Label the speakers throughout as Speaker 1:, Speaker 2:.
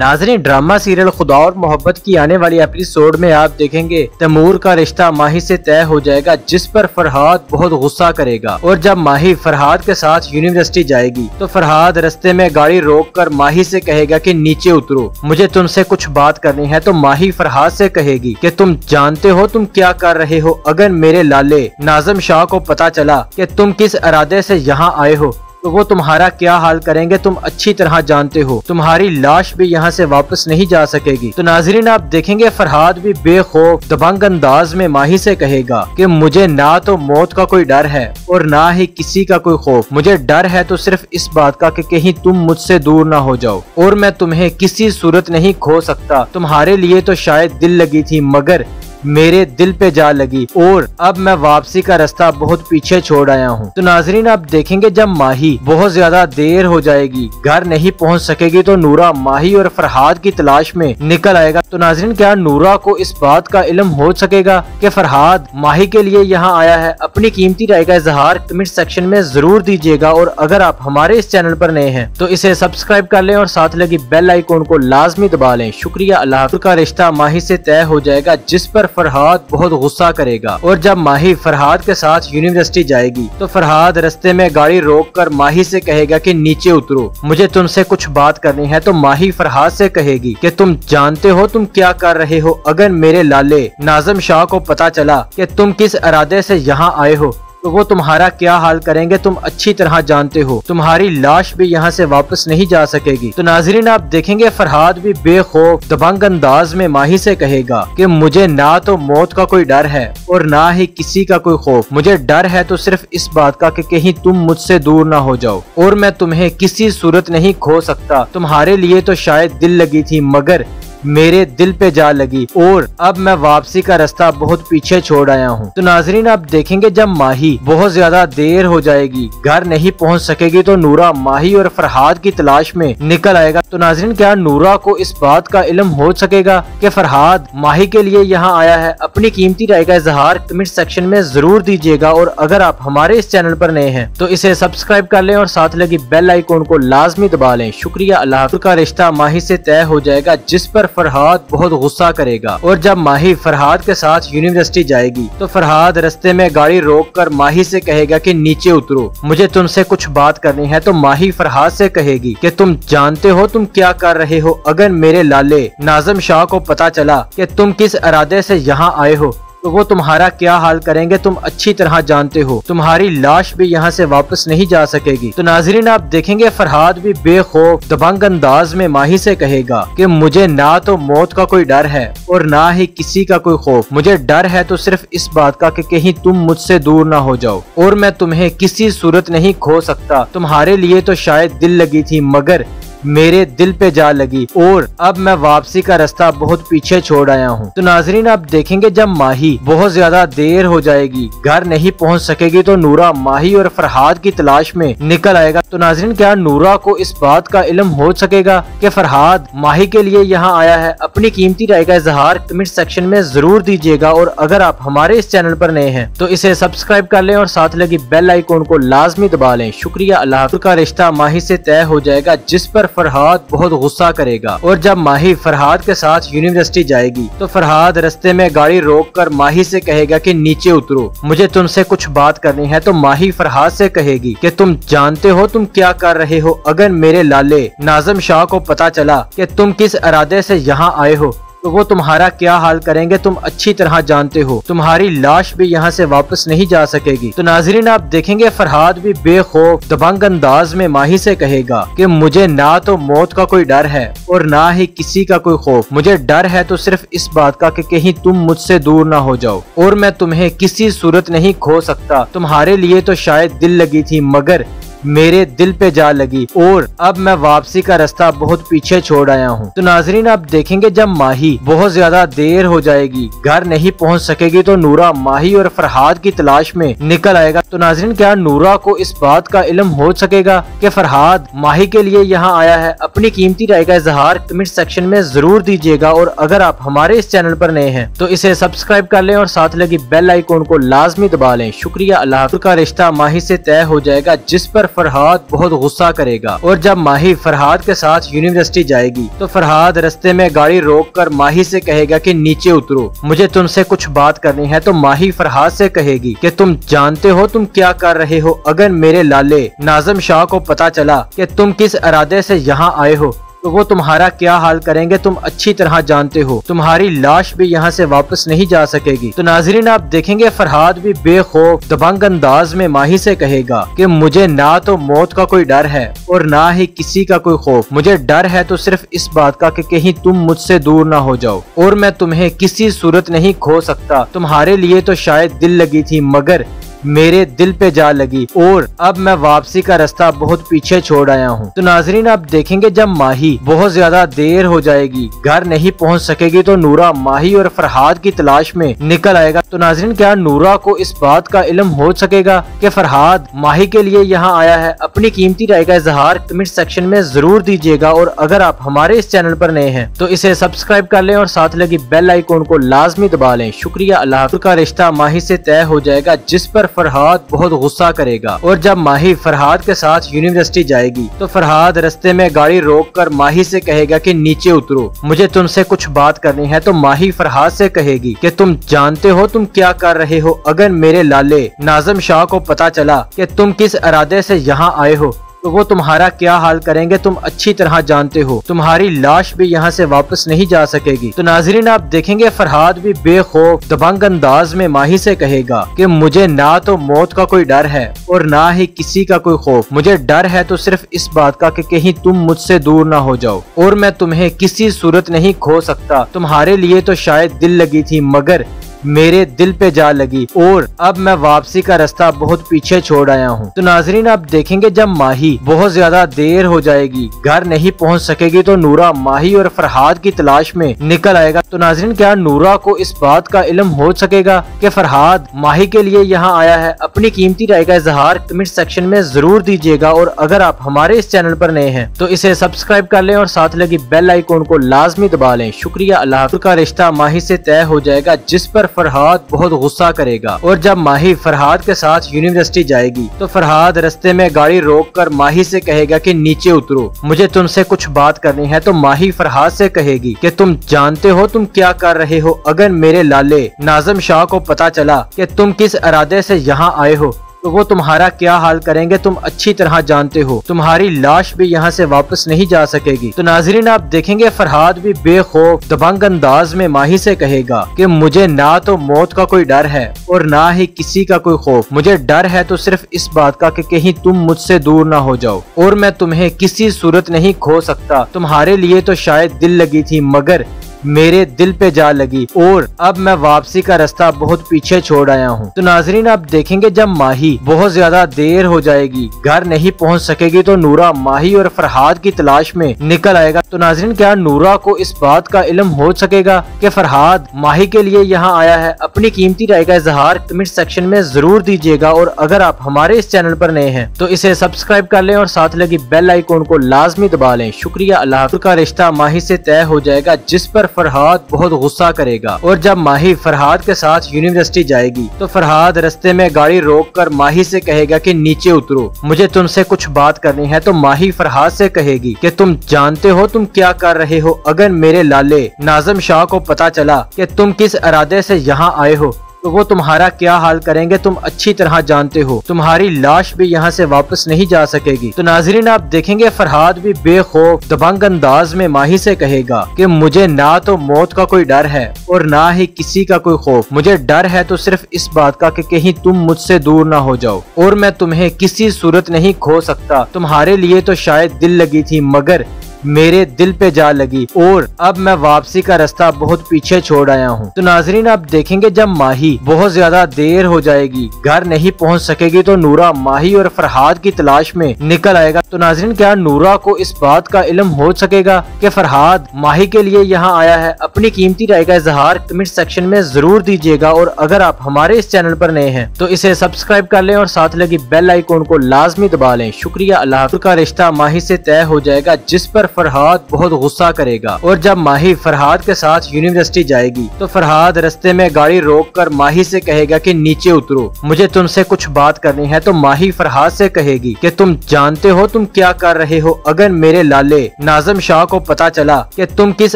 Speaker 1: नाज़रीन, drama serial खुदा और मोहब्बत की आने वाली एपिसोड में आप देखेंगे तैमूर का रिश्ता माही से तय हो जाएगा, जिस पर फरहाद बहुत गुस्सा करेगा। और जब माही फरहाद के साथ यूनिवर्सिटी जाएगी तो फरहाद रास्ते में गाड़ी रोककर माही से कहेगा कि नीचे उतरो, मुझे तुमसे कुछ बात करनी है। तो माही फरहाद से कहेगी कि तुम जानते हो तुम क्या कर रहे हो। अगर मेरे लाले नाज़िम शाह को पता चला कि तुम किस इरादे से यहाँ आए हो तो वो तुम्हारा क्या हाल करेंगे तुम अच्छी तरह जानते हो। तुम्हारी लाश भी यहाँ से वापस नहीं जा सकेगी। तो नाज़रीन, आप देखेंगे फरहाद भी बेखौफ दबंग अंदाज में माही से कहेगा कि मुझे ना तो मौत का कोई डर है और ना ही किसी का कोई खौफ। मुझे डर है तो सिर्फ इस बात का कि कहीं तुम मुझसे दूर ना हो जाओ, और मैं तुम्हें किसी सूरत नहीं खो सकता। तुम्हारे लिए तो शायद दिल लगी थी मगर मेरे दिल पे जा लगी, और अब मैं वापसी का रास्ता बहुत पीछे छोड़ आया हूँ। तो नाजरीन, आप देखेंगे जब माही बहुत ज्यादा देर हो जाएगी, घर नहीं पहुँच सकेगी, तो नूरा माही और फरहाद की तलाश में निकल आएगा। तो नाजरीन, क्या नूरा को इस बात का इल्म हो सकेगा कि फरहाद माही के लिए यहाँ आया है? अपनी कीमती राय का इजहार कमेंट सेक्शन में जरूर दीजिएगा, और अगर आप हमारे इस चैनल पर नए हैं तो इसे सब्सक्राइब कर लें और साथ लगी बेल आइकॉन को लाजमी दबा लें। शुक्रिया। अल्लाह का रिश्ता माही से तय हो जाएगा, जिस पर फरहाद बहुत गुस्सा करेगा। और जब माही फरहाद के साथ यूनिवर्सिटी जाएगी तो फरहाद रास्ते में गाड़ी रोककर माही से कहेगा कि नीचे उतरो, मुझे तुमसे कुछ बात करनी है। तो माही फरहाद से कहेगी कि तुम जानते हो तुम क्या कर रहे हो। अगर मेरे लाले नाज़िम शाह को पता चला कि तुम किस इरादे से यहाँ आए हो तो वो तुम्हारा क्या हाल करेंगे तुम अच्छी तरह जानते हो। तुम्हारी लाश भी यहाँ से वापस नहीं जा सकेगी। तो नाजरीन, आप देखेंगे फरहाद भी बेखौफ दबंग अंदाज में माही से कहेगा कि मुझे ना तो मौत का कोई डर है और ना ही किसी का कोई खौफ। मुझे डर है तो सिर्फ इस बात का कि कहीं तुम मुझसे दूर ना हो जाओ, और मैं तुम्हें किसी सूरत नहीं खो सकता। तुम्हारे लिए तो शायद दिल लगी थी मगर मेरे दिल पे जा लगी, और अब मैं वापसी का रास्ता बहुत पीछे छोड़ आया हूँ। तो नाजरीन, आप देखेंगे जब माही बहुत ज्यादा देर हो जाएगी, घर नहीं पहुँच सकेगी, तो नूरा माही और फरहाद की तलाश में निकल आएगा। तो नाजरीन, क्या नूरा को इस बात का इल्म हो सकेगा कि फरहाद माही के लिए यहाँ आया है? अपनी कीमती राय का इजहार कमेंट सेक्शन में जरूर दीजिएगा, और अगर आप हमारे इस चैनल पर नए हैं तो इसे सब्सक्राइब कर लें और साथ लगी बेल आइकॉन को लाजमी दबा लें। शुक्रिया। अल्लाह का रिश्ता माही से तय हो जाएगा, जिस पर फरहाद बहुत गुस्सा करेगा। और जब माही फरहाद के साथ यूनिवर्सिटी जाएगी तो फरहाद रास्ते में गाड़ी रोककर माही से कहेगा कि नीचे उतरो, मुझे तुमसे कुछ बात करनी है। तो माही फरहाद से कहेगी कि तुम जानते हो तुम क्या कर रहे हो। अगर मेरे लाले नाज़िम शाह को पता चला कि तुम किस इरादे से यहाँ आए हो तो वो तुम्हारा क्या हाल करेंगे तुम अच्छी तरह जानते हो। तुम्हारी लाश भी यहाँ से वापस नहीं जा सकेगी। तो नाजरीन, आप देखेंगे फरहाद भी बेखौफ दबंग अंदाज में माही से कहेगा कि मुझे ना तो मौत का कोई डर है और ना ही किसी का कोई खौफ। मुझे डर है तो सिर्फ इस बात का कि कहीं तुम मुझसे दूर ना हो जाओ, और मैं तुम्हें किसी सूरत नहीं खो सकता। तुम्हारे लिए तो शायद दिल लगी थी मगर मेरे दिल पे जा लगी, और अब मैं वापसी का रास्ता बहुत पीछे छोड़ आया हूँ। तो नाजरीन, आप देखेंगे जब माही बहुत ज्यादा देर हो जाएगी, घर नहीं पहुँच सकेगी, तो नूरा माही और फरहाद की तलाश में निकल आएगा। तो नाजरीन, क्या नूरा को इस बात का इल्म हो सकेगा कि फरहाद माही के लिए यहाँ आया है? अपनी कीमती राय का इजहार कमेंट सेक्शन में जरूर दीजिएगा, और अगर आप हमारे इस चैनल पर नए हैं तो इसे सब्सक्राइब कर लें और साथ लगी बेल आइकॉन को लाजमी दबा लें। शुक्रिया। अल्लाह का रिश्ता माही से तय हो जाएगा, जिस पर फरहाद बहुत गुस्सा करेगा। और जब माही फरहाद के साथ यूनिवर्सिटी जाएगी तो फरहाद रास्ते में गाड़ी रोककर माही से कहेगा कि नीचे उतरो, मुझे तुमसे कुछ बात करनी है। तो माही फरहाद से कहेगी कि तुम जानते हो तुम क्या कर रहे हो। अगर मेरे लाले नाज़िम शाह को पता चला कि तुम किस इरादे से यहाँ आए हो तो वो तुम्हारा क्या हाल करेंगे तुम अच्छी तरह जानते हो। तुम्हारी लाश भी यहाँ से वापस नहीं जा सकेगी। तो नाजरीन, आप देखेंगे फरहाद भी बेखौफ दबंग अंदाज में माही से कहेगा कि मुझे ना तो मौत का कोई डर है और ना ही किसी का कोई खौफ। मुझे डर है तो सिर्फ इस बात का कि कहीं तुम मुझसे दूर ना हो जाओ, और मैं तुम्हें किसी सूरत नहीं खो सकता। तुम्हारे लिए तो शायद दिल लगी थी मगर मेरे दिल पे जा लगी, और अब मैं वापसी का रास्ता बहुत पीछे छोड़ आया हूँ। तो नाजरीन, आप देखेंगे जब माही बहुत ज्यादा देर हो जाएगी, घर नहीं पहुँच सकेगी, तो नूरा माही और फरहाद की तलाश में निकल आएगा। तो नाजरीन, क्या नूरा को इस बात का इल्म हो सकेगा कि फरहाद माही के लिए यहाँ आया है? अपनी कीमती राय का इजहार कमेंट सेक्शन में जरूर दीजिएगा, और अगर आप हमारे इस चैनल पर नए हैं तो इसे सब्सक्राइब कर लें और साथ लगी बेल आइकॉन को लाजमी दबा लें। शुक्रिया। अल्लाह का रिश्ता माही से तय हो जाएगा, जिस पर फरहाद बहुत गुस्सा करेगा। और जब माही फरहाद के साथ यूनिवर्सिटी जाएगी तो फरहाद रास्ते में गाड़ी रोककर माही से कहेगा कि नीचे उतरो, मुझे तुमसे कुछ बात करनी है। तो माही फरहाद से कहेगी कि तुम जानते हो तुम क्या कर रहे हो, अगर मेरे लाले नाज़िम शाह को पता चला कि तुम किस इरादे से यहाँ आए हो तो वो तुम्हारा क्या हाल करेंगे तुम अच्छी तरह जानते हो। तुम्हारी लाश भी यहाँ से वापस नहीं जा सकेगी। तो नाजरीन आप देखेंगे फरहाद भी बेखौफ दबंग अंदाज में माही से कहेगा कि मुझे ना तो मौत का कोई डर है और ना ही किसी का कोई खौफ, मुझे डर है तो सिर्फ इस बात का कि कहीं तुम मुझसे दूर ना हो जाओ और मैं तुम्हें किसी सूरत नहीं खो सकता। तुम्हारे लिए तो शायद दिल लगी थी मगर मेरे दिल पे जा लगी और अब मैं वापसी का रास्ता बहुत पीछे छोड़ आया हूँ। तो नाजरीन आप देखेंगे जब माही बहुत ज्यादा देर हो जाएगी, घर नहीं पहुँच सकेगी तो नूरा माही और फरहाद की तलाश में निकल आएगा। तो नाजरीन क्या नूरा को इस बात का इल्म हो सकेगा कि फरहाद माही के लिए यहाँ आया है? अपनी कीमती राय का इजहार कमेंट सेक्शन में जरूर दीजिएगा और अगर आप हमारे इस चैनल पर नए हैं तो इसे सब्सक्राइब कर लें और साथ लगी बेल आइकॉन को लाजमी दबा लें। शुक्रिया। अल्लाह का रिश्ता माही से तय हो जाएगा जिस पर फरहाद बहुत गुस्सा करेगा। और जब माही फरहाद के साथ यूनिवर्सिटी जाएगी तो फरहाद रास्ते में गाड़ी रोककर माही से कहेगा कि नीचे उतरो, मुझे तुमसे कुछ बात करनी है। तो माही फरहाद से कहेगी कि तुम जानते हो तुम क्या कर रहे हो, अगर मेरे लाले नाज़िम शाह को पता चला कि तुम किस इरादे से यहाँ आए हो तो वो तुम्हारा क्या हाल करेंगे तुम अच्छी तरह जानते हो। तुम्हारी लाश भी यहाँ से वापस नहीं जा सकेगी। तो नाजरीन आप देखेंगे फरहाद भी बेखौफ दबंग अंदाज में माही से कहेगा कि मुझे ना तो मौत का कोई डर है और ना ही किसी का कोई खौफ, मुझे डर है तो सिर्फ इस बात का कि कहीं तुम मुझसे दूर ना हो जाओ और मैं तुम्हें किसी सूरत नहीं खो सकता। तुम्हारे लिए तो शायद दिल लगी थी मगर मेरे दिल पे जा लगी और अब मैं वापसी का रास्ता बहुत पीछे छोड़ आया हूँ। तो नाजरीन आप देखेंगे जब माही बहुत ज्यादा देर हो जाएगी, घर नहीं पहुँच सकेगी तो नूरा माही और फरहाद की तलाश में निकल आएगा। तो नाजरीन क्या नूरा को इस बात का इल्म हो सकेगा कि फरहाद माही के लिए यहाँ आया है? अपनी कीमती राय का इजहार कमेंट सेक्शन में जरूर दीजिएगा और अगर आप हमारे इस चैनल पर नए हैं तो इसे सब्सक्राइब कर लें और साथ लगी बेल आइकॉन को लाजमी दबा लें। शुक्रिया। अल्लाह का रिश्ता माही से तय हो जाएगा जिस पर फरहाद बहुत गुस्सा करेगा। और जब माही फरहाद के साथ यूनिवर्सिटी जाएगी तो फरहाद रास्ते में गाड़ी रोककर माही से कहेगा कि नीचे उतरो, मुझे तुमसे कुछ बात करनी है। तो माही फरहाद से कहेगी कि तुम जानते हो तुम क्या कर रहे हो, अगर मेरे लाले नाज़िम शाह को पता चला कि तुम किस इरादे से यहाँ आए हो तो वो तुम्हारा क्या हाल करेंगे तुम अच्छी तरह जानते हो। तुम्हारी लाश भी यहाँ से वापस नहीं जा सकेगी। तो नाजरीन आप देखेंगे फरहाद भी बेखौफ दबंग अंदाज में माही से कहेगा कि मुझे ना तो मौत का कोई डर है और ना ही किसी का कोई खौफ, मुझे डर है तो सिर्फ इस बात का कि कहीं तुम मुझसे दूर ना हो जाओ और मैं तुम्हें किसी सूरत नहीं खो सकता। तुम्हारे लिए तो शायद दिल लगी थी मगर मेरे दिल पे जा लगी और अब मैं वापसी का रास्ता बहुत पीछे छोड़ आया हूँ। तो नाजरीन आप देखेंगे जब माही बहुत ज्यादा देर हो जाएगी, घर नहीं पहुँच सकेगी तो नूरा माही और फरहाद की तलाश में निकल आएगा। तो नाजरीन क्या नूरा को इस बात का इल्म हो सकेगा कि फरहाद माही के लिए यहाँ आया है? अपनी कीमती राय का इजहार कमेंट सेक्शन में जरूर दीजिएगा और अगर आप हमारे इस चैनल पर नए हैं तो इसे सब्सक्राइब कर लें और साथ लगी बेल आइकॉन को लाजमी दबा लें। शुक्रिया। अल्लाह का रिश्ता माही से तय हो जाएगा जिस पर फरहाद बहुत गुस्सा करेगा। और जब माही फरहाद के साथ यूनिवर्सिटी जाएगी तो फरहाद रास्ते में गाड़ी रोककर माही से कहेगा कि नीचे उतरो, मुझे तुमसे कुछ बात करनी है। तो माही फरहाद से कहेगी कि तुम जानते हो तुम क्या कर रहे हो, अगर मेरे लाले नाज़िम शाह को पता चला कि तुम किस इरादे से यहाँ आए हो तो वो तुम्हारा क्या हाल करेंगे तुम अच्छी तरह जानते हो। तुम्हारी लाश भी यहाँ से वापस नहीं जा सकेगी। तो नाजरीन आप देखेंगे फरहाद भी बेखौफ दबंग अंदाज में माही से कहेगा कि मुझे ना तो मौत का कोई डर है और ना ही किसी का कोई खौफ, मुझे डर है तो सिर्फ इस बात का कि कहीं तुम मुझसे दूर ना हो जाओ और मैं तुम्हें किसी सूरत नहीं खो सकता। तुम्हारे लिए तो शायद दिल लगी थी मगर मेरे दिल पे जा लगी और अब मैं वापसी का रास्ता बहुत पीछे छोड़ आया हूँ। तो नाजरीन आप देखेंगे जब माही बहुत ज्यादा देर हो जाएगी, घर नहीं पहुँच सकेगी तो नूरा माही और फरहाद की तलाश में निकल आएगा। तो नाजरीन क्या नूरा को इस बात का इल्म हो सकेगा कि फरहाद माही के लिए यहाँ आया है? अपनी कीमती राय का इजहार कमेंट सेक्शन में जरूर दीजिएगा और अगर आप हमारे इस चैनल पर नए हैं तो इसे सब्सक्राइब कर लें और साथ लगी बेल आइकॉन को लाजमी दबा लें। शुक्रिया। अल्लाह का रिश्ता माही से तय हो जाएगा जिस पर फरहाद बहुत गुस्सा करेगा। और जब माही फरहाद के साथ यूनिवर्सिटी जाएगी तो फरहाद रास्ते में गाड़ी रोककर माही से कहेगा कि नीचे उतरो, मुझे तुमसे कुछ बात करनी है। तो माही फरहाद से कहेगी कि तुम जानते हो तुम क्या कर रहे हो, अगर मेरे लाले नाज़िम शाह को पता चला कि तुम किस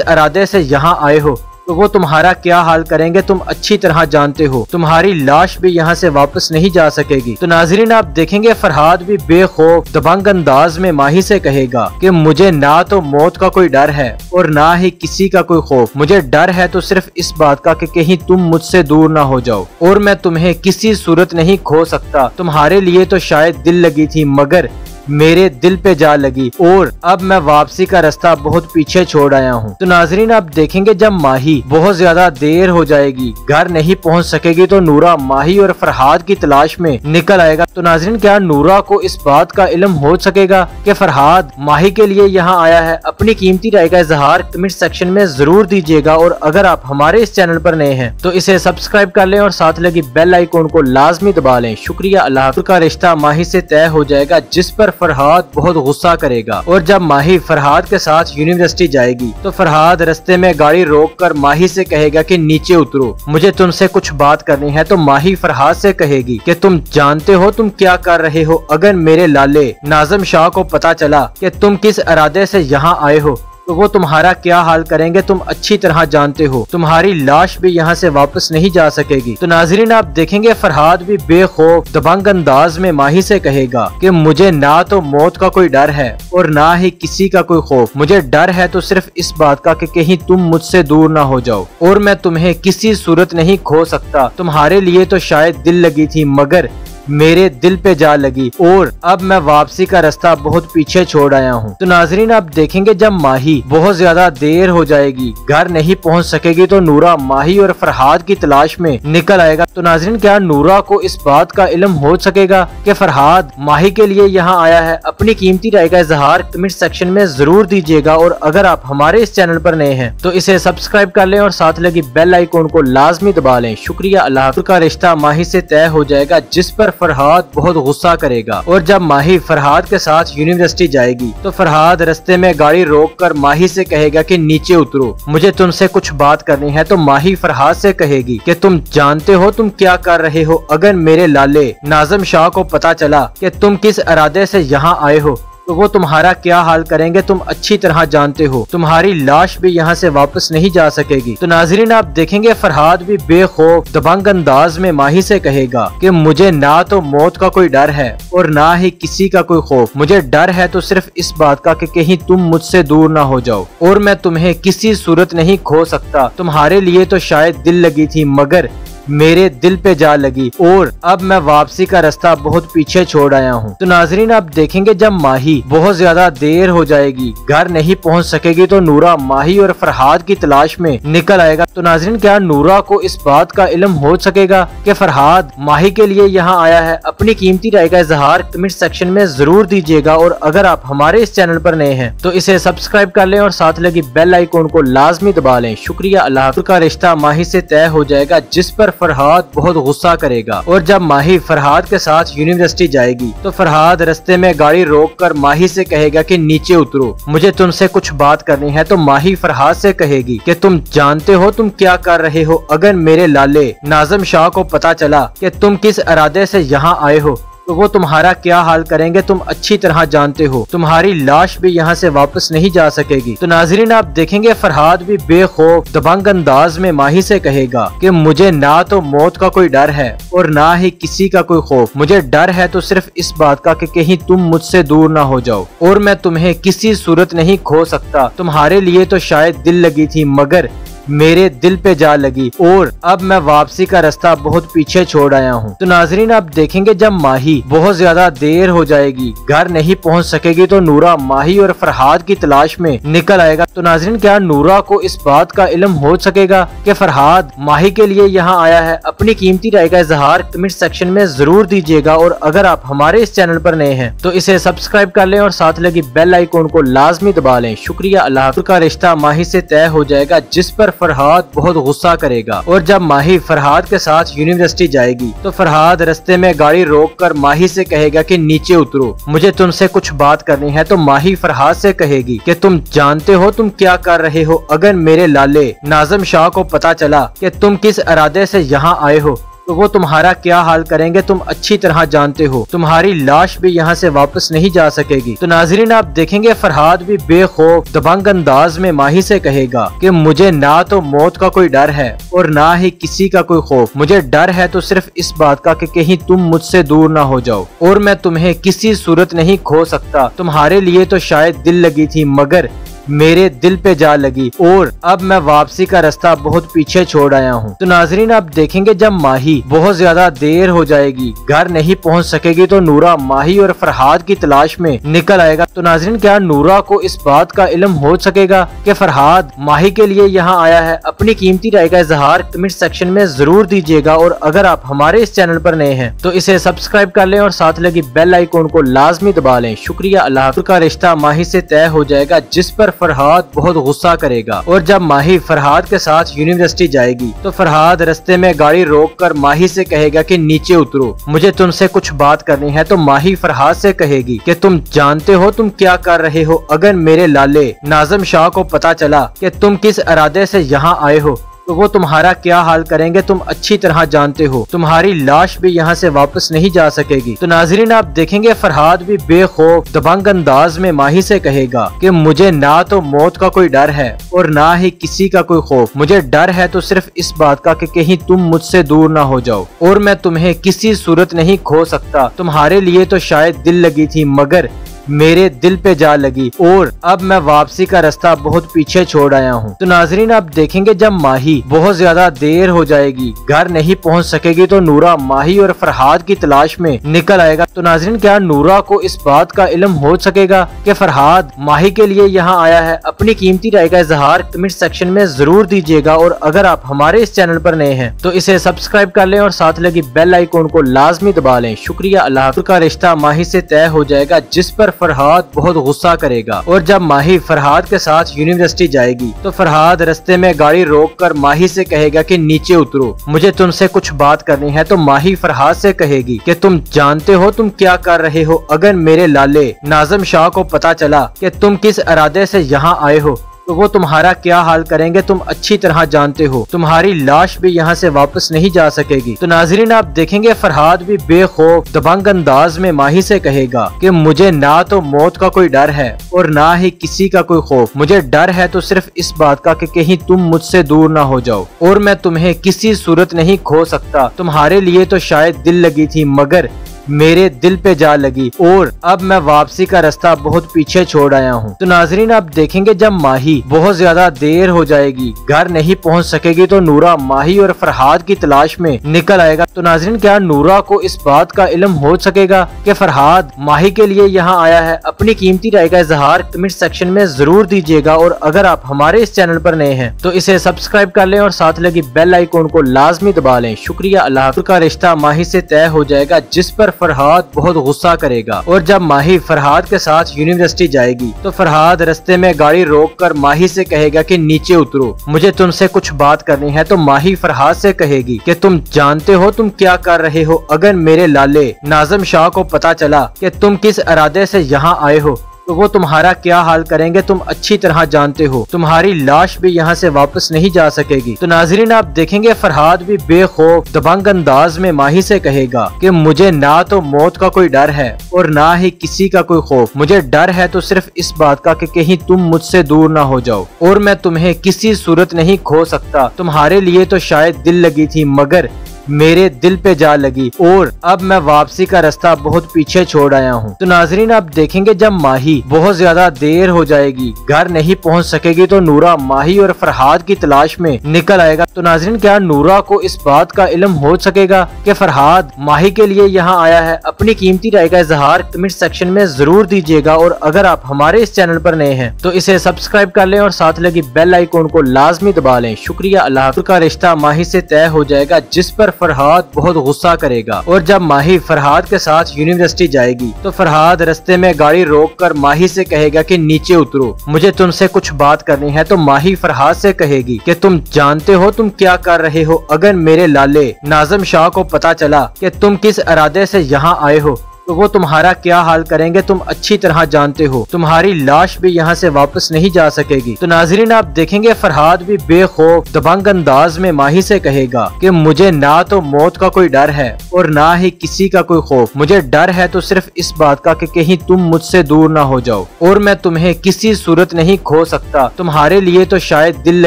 Speaker 1: इरादे से यहाँ आए हो तो वो तुम्हारा क्या हाल करेंगे तुम अच्छी तरह जानते हो। तुम्हारी लाश भी यहाँ से वापस नहीं जा सकेगी। तो नाजरीन आप देखेंगे फरहाद भी बेखौफ दबंग अंदाज में माही से कहेगा कि मुझे ना तो मौत का कोई डर है और ना ही किसी का कोई खौफ, मुझे डर है तो सिर्फ इस बात का कि कहीं तुम मुझसे दूर ना हो जाओ और मैं तुम्हें किसी सूरत नहीं खो सकता। तुम्हारे लिए तो शायद दिल लगी थी मगर मेरे दिल पे जा लगी और अब मैं वापसी का रास्ता बहुत पीछे छोड़ आया हूँ। तो नाजरीन आप देखेंगे जब माही बहुत ज्यादा देर हो जाएगी, घर नहीं पहुँच सकेगी तो नूरा माही और फरहाद की तलाश में निकल आएगा। तो नाजरीन क्या नूरा को इस बात का इल्म हो सकेगा कि फरहाद माही के लिए यहाँ आया है? अपनी कीमती राय का इजहार कमेंट सेक्शन में जरूर दीजिएगा और अगर आप हमारे इस चैनल पर नए हैं तो इसे सब्सक्राइब कर लें और साथ लगी बेल आइकॉन को लाजमी दबा लें। शुक्रिया। अल्लाह का रिश्ता माही से तय हो जाएगा जिस पर फरहाद बहुत गुस्सा करेगा। और जब माही फरहाद के साथ यूनिवर्सिटी जाएगी तो फरहाद रास्ते में गाड़ी रोककर माही से कहेगा कि नीचे उतरो, मुझे तुमसे कुछ बात करनी है। तो माही फरहाद से कहेगी कि तुम जानते हो तुम क्या कर रहे हो, अगर मेरे लाले नाज़िम शाह को पता चला कि तुम किस इरादे से यहाँ आए हो तो वो तुम्हारा क्या हाल करेंगे तुम अच्छी तरह जानते हो। तुम्हारी लाश भी यहाँ से वापस नहीं जा सकेगी। तो नाजरीन आप देखेंगे फरहाद भी बेखौफ दबंग अंदाज में माही से कहेगा कि मुझे ना तो मौत का कोई डर है और ना ही किसी का कोई खौफ, मुझे डर है तो सिर्फ इस बात का कि कहीं तुम मुझसे दूर ना हो जाओ और मैं तुम्हें किसी सूरत नहीं खो सकता। तुम्हारे लिए तो शायद दिल लगी थी मगर मेरे दिल पे जा लगी और अब मैं वापसी का रास्ता बहुत पीछे छोड़ आया हूँ। तो नाजरीन आप देखेंगे जब माही बहुत ज्यादा देर हो जाएगी, घर नहीं पहुँच सकेगी तो नूरा माही और फरहाद की तलाश में निकल आएगा। तो नाजरीन क्या नूरा को इस बात का इल्म हो सकेगा कि फरहाद माही के लिए यहाँ आया है? अपनी कीमती राय का इजहार कमेंट सेक्शन में जरूर दीजिएगा और अगर आप हमारे इस चैनल पर नए हैं तो इसे सब्सक्राइब कर लें और साथ लगी बेल आइकॉन को लाजमी दबा लें। शुक्रिया। अल्लाह का रिश्ता माही से तय हो जाएगा जिस पर फरहाद बहुत गुस्सा करेगा। और जब माही फरहाद के साथ यूनिवर्सिटी जाएगी तो फरहाद रास्ते में गाड़ी रोककर माही से कहेगा कि नीचे उतरो, मुझे तुमसे कुछ बात करनी है। तो माही फरहाद से कहेगी कि तुम जानते हो तुम क्या कर रहे हो, अगर मेरे लाले नाज़िम शाह को पता चला कि तुम किस इरादे से यहाँ आए हो तो वो तुम्हारा क्या हाल करेंगे तुम अच्छी तरह जानते हो। तुम्हारी लाश भी यहाँ से वापस नहीं जा सकेगी। तो नाजरीन आप देखेंगे फरहाद भी बेखौफ दबंग अंदाज में माही से कहेगा कि मुझे ना तो मौत का कोई डर है और ना ही किसी का कोई खौफ, मुझे डर है तो सिर्फ इस बात का कि कहीं तुम मुझसे दूर ना हो जाओ और मैं तुम्हें किसी सूरत नहीं खो सकता। तुम्हारे लिए तो शायद दिल लगी थी मगर मेरे दिल पे जा लगी और अब मैं वापसी का रास्ता बहुत पीछे छोड़ आया हूँ। तो नाजरीन आप देखेंगे जब माही बहुत ज्यादा देर हो जाएगी, घर नहीं पहुँच सकेगी तो नूरा माही और फरहाद की तलाश में निकल आएगा। तो नाजरीन क्या नूरा को इस बात का इल्म हो सकेगा कि फरहाद माही के लिए यहाँ आया है? अपनी कीमती राय का इजहार कमेंट सेक्शन में जरूर दीजिएगा और अगर आप हमारे इस चैनल पर नए हैं तो इसे सब्सक्राइब कर लें और साथ लगी बेल आइकॉन को लाजमी दबा लें। शुक्रिया। अल्लाह का रिश्ता माही से तय हो जाएगा जिस पर फरहाद बहुत गुस्सा करेगा। और जब माही फरहाद के साथ यूनिवर्सिटी जाएगी तो फरहाद रास्ते में गाड़ी रोककर माही से कहेगा कि नीचे उतरो, मुझे तुमसे कुछ बात करनी है। तो माही फरहाद से कहेगी कि तुम जानते हो तुम क्या कर रहे हो, अगर मेरे लाले नाज़िम शाह को पता चला कि तुम किस इरादे से यहाँ आए हो तो वो तुम्हारा क्या हाल करेंगे तुम अच्छी तरह जानते हो। तुम्हारी लाश भी यहाँ से वापस नहीं जा सकेगी। तो नाजरीन आप देखेंगे फरहाद भी बेखौफ दबंग अंदाज में माही से कहेगा कि मुझे ना तो मौत का कोई डर है और ना ही किसी का कोई खौफ, मुझे डर है तो सिर्फ इस बात का कि कहीं तुम मुझसे दूर ना हो जाओ और मैं तुम्हें किसी सूरत नहीं खो सकता। तुम्हारे लिए तो शायद दिल लगी थी मगर मेरे दिल पे जा लगी और अब मैं वापसी का रास्ता बहुत पीछे छोड़ आया हूँ। तो नाजरीन आप देखेंगे जब माही बहुत ज्यादा देर हो जाएगी, घर नहीं पहुँच सकेगी तो नूरा माही और फरहाद की तलाश में निकल आएगा। तो नाजरीन क्या नूरा को इस बात का इल्म हो सकेगा कि फरहाद माही के लिए यहाँ आया है? अपनी कीमती राय का इजहार कमेंट सेक्शन में जरूर दीजिएगा और अगर आप हमारे इस चैनल पर नए हैं तो इसे सब्सक्राइब कर लें और साथ लगी बेल आइकॉन को लाजमी दबा लें। शुक्रिया। अल्लाह का रिश्ता माही से तय हो जाएगा जिस पर फरहाद बहुत गुस्सा करेगा। और जब माही फरहाद के साथ यूनिवर्सिटी जाएगी तो फरहाद रास्ते में गाड़ी रोककर माही से कहेगा कि नीचे उतरो, मुझे तुमसे कुछ बात करनी है। तो माही फरहाद से कहेगी कि तुम जानते हो तुम क्या कर रहे हो, अगर मेरे लाले नाज़िम शाह को पता चला कि तुम किस इरादे से यहाँ आए हो तो वो तुम्हारा क्या हाल करेंगे तुम अच्छी तरह जानते हो। तुम्हारी लाश भी यहाँ से वापस नहीं जा सकेगी। तो नाजरीन आप देखेंगे फरहाद भी बेखौफ दबंग अंदाज में माही से कहेगा कि मुझे ना तो मौत का कोई डर है और ना ही किसी का कोई खौफ, मुझे डर है तो सिर्फ इस बात का कि कहीं तुम मुझसे दूर ना हो जाओ और मैं तुम्हें किसी सूरत नहीं खो सकता। तुम्हारे लिए तो शायद दिल लगी थी मगर मेरे दिल पे जा लगी और अब मैं वापसी का रास्ता बहुत पीछे छोड़ आया हूँ। तो नाजरीन आप देखेंगे जब माही बहुत ज्यादा देर हो जाएगी, घर नहीं पहुँच सकेगी तो नूरा माही और फरहाद की तलाश में निकल आएगा। तो नाजरीन क्या नूरा को इस बात का इल्म हो सकेगा कि फरहाद माही के लिए यहाँ आया है? अपनी कीमती राय का इजहार कमेंट सेक्शन में जरूर दीजिएगा और अगर आप हमारे इस चैनल पर नए हैं तो इसे सब्सक्राइब कर लें और साथ लगी बेल आइकॉन को लाजमी दबा लें। शुक्रिया। अल्लाह का रिश्ता माही से तय हो जाएगा जिस पर फरहाद बहुत गुस्सा करेगा। और जब माही फरहाद के साथ यूनिवर्सिटी जाएगी तो फरहाद रास्ते में गाड़ी रोककर माही से कहेगा कि नीचे उतरो, मुझे तुमसे कुछ बात करनी है। तो माही फरहाद से कहेगी कि तुम जानते हो तुम क्या कर रहे हो, अगर मेरे लाले नाज़िम शाह को पता चला कि तुम किस इरादे से यहाँ आए हो तो वो तुम्हारा क्या हाल करेंगे तुम अच्छी तरह जानते हो। तुम्हारी लाश भी यहाँ से वापस नहीं जा सकेगी। तो नाजरीन आप देखेंगे फरहाद भी बेखौफ दबंग अंदाज में माही से कहेगा कि मुझे ना तो मौत का कोई डर है और ना ही किसी का कोई खौफ, मुझे डर है तो सिर्फ इस बात का कि कहीं तुम मुझसे दूर ना हो जाओ और मैं तुम्हें किसी सूरत नहीं खो सकता। तुम्हारे लिए तो शायद दिल लगी थी मगर मेरे दिल पे जा लगी और अब मैं वापसी का रास्ता बहुत पीछे छोड़ आया हूँ। तो नाजरीन आप देखेंगे जब माही बहुत ज्यादा देर हो जाएगी, घर नहीं पहुँच सकेगी तो नूरा माही और फरहाद की तलाश में निकल आएगा। तो नाजरीन क्या नूरा को इस बात का इल्म हो सकेगा कि फरहाद माही के लिए यहाँ आया है? अपनी कीमती राय का इजहार कमेंट सेक्शन में जरूर दीजिएगा और अगर आप हमारे इस चैनल पर नए हैं तो इसे सब्सक्राइब कर लें और साथ लगी बेल आइकॉन को लाजमी दबा लें। शुक्रिया। अल्लाह का रिश्ता माही से तय हो जाएगा जिस पर फरहाद बहुत गुस्सा करेगा। और जब माही फरहाद के साथ यूनिवर्सिटी जाएगी तो फरहाद रास्ते में गाड़ी रोककर माही से कहेगा कि नीचे उतरो, मुझे तुमसे कुछ बात करनी है। तो माही फरहाद से कहेगी कि तुम जानते हो तुम क्या कर रहे हो, अगर मेरे लाले नाज़िम शाह को पता चला कि तुम किस इरादे से यहाँ आए हो तो वो तुम्हारा क्या हाल करेंगे तुम अच्छी तरह जानते हो। तुम्हारी लाश भी यहाँ से वापस नहीं जा सकेगी। तो नाजरीन आप देखेंगे फरहाद भी बेखौफ दबंग अंदाज में माही से कहेगा कि मुझे ना तो मौत का कोई डर है और ना ही किसी का कोई खौफ, मुझे डर है तो सिर्फ इस बात का कि कहीं तुम मुझसे दूर ना हो जाओ और मैं तुम्हें किसी सूरत नहीं खो सकता। तुम्हारे लिए तो शायद दिल लगी थी मगर मेरे दिल पे जा लगी और अब मैं वापसी का रास्ता बहुत पीछे छोड़ आया हूँ। तो नाजरीन आप देखेंगे जब माही बहुत ज्यादा देर हो जाएगी, घर नहीं पहुँच सकेगी तो नूरा माही और फरहाद की तलाश में निकल आएगा। तो नाजरीन क्या नूरा को इस बात का इल्म हो सकेगा कि फरहाद माही के लिए यहाँ आया है? अपनी कीमती राय का इजहार कमेंट सेक्शन में जरूर दीजिएगा और अगर आप हमारे इस चैनल पर नए हैं तो इसे सब्सक्राइब कर लें और साथ लगी बेल आइकॉन को लाजमी दबा लें। शुक्रिया। अल्लाह का रिश्ता माही से तय हो जाएगा जिस पर फरहाद बहुत गुस्सा करेगा। और जब माही फरहाद के साथ यूनिवर्सिटी जाएगी तो फरहाद रास्ते में गाड़ी रोककर माही से कहेगा कि नीचे उतरो, मुझे तुमसे कुछ बात करनी है। तो माही फरहाद से कहेगी कि तुम जानते हो तुम क्या कर रहे हो, अगर मेरे लाले नाज़िम शाह को पता चला कि तुम किस इरादे से यहाँ आए हो तो वो तुम्हारा क्या हाल करेंगे तुम अच्छी तरह जानते हो। तुम्हारी लाश भी यहाँ से वापस नहीं जा सकेगी। तो नाजरीन आप देखेंगे फरहाद भी बेखौफ दबंग अंदाज में माही से कहेगा कि मुझे ना तो मौत का कोई डर है और ना ही किसी का कोई खौफ, मुझे डर है तो सिर्फ इस बात का कि कहीं तुम मुझसे दूर ना हो जाओ और मैं तुम्हें किसी सूरत नहीं खो सकता। तुम्हारे लिए तो शायद दिल लगी थी मगर मेरे दिल पे जा लगी और अब मैं वापसी का रास्ता बहुत पीछे छोड़ आया हूँ। तो नाजरीन आप देखेंगे जब माही बहुत ज्यादा देर हो जाएगी, घर नहीं पहुँच सकेगी तो नूरा माही और फरहाद की तलाश में निकल आएगा। तो नाजरीन क्या नूरा को इस बात का इल्म हो सकेगा कि फरहाद माही के लिए यहाँ आया है? अपनी कीमती राय का इजहार कमेंट सेक्शन में जरूर दीजिएगा और अगर आप हमारे इस चैनल पर नए हैं तो इसे सब्सक्राइब कर लें और साथ लगी बेल आइकॉन को लाजमी दबा लें। शुक्रिया। अल्लाह का रिश्ता माही से तय हो जाएगा जिस पर फरहाद बहुत गुस्सा करेगा। और जब माही फरहाद के साथ यूनिवर्सिटी जाएगी तो फरहाद रास्ते में गाड़ी रोककर माही से कहेगा कि नीचे उतरो, मुझे तुमसे कुछ बात करनी है। तो माही फरहाद से कहेगी कि तुम जानते हो तुम क्या कर रहे हो, अगर मेरे लाले नाज़िम शाह को पता चला कि तुम किस इरादे से यहाँ आए हो तो वो तुम्हारा क्या हाल करेंगे तुम अच्छी तरह जानते हो। तुम्हारी लाश भी यहाँ से वापस नहीं जा सकेगी। तो नाजरीन आप देखेंगे फरहाद भी बेखौफ दबंग अंदाज में माही से कहेगा कि मुझे ना तो मौत का कोई डर है और ना ही किसी का कोई खौफ, मुझे डर है तो सिर्फ इस बात का कि कहीं तुम मुझसे दूर ना हो जाओ और मैं तुम्हें किसी सूरत नहीं खो सकता। तुम्हारे लिए तो शायद दिल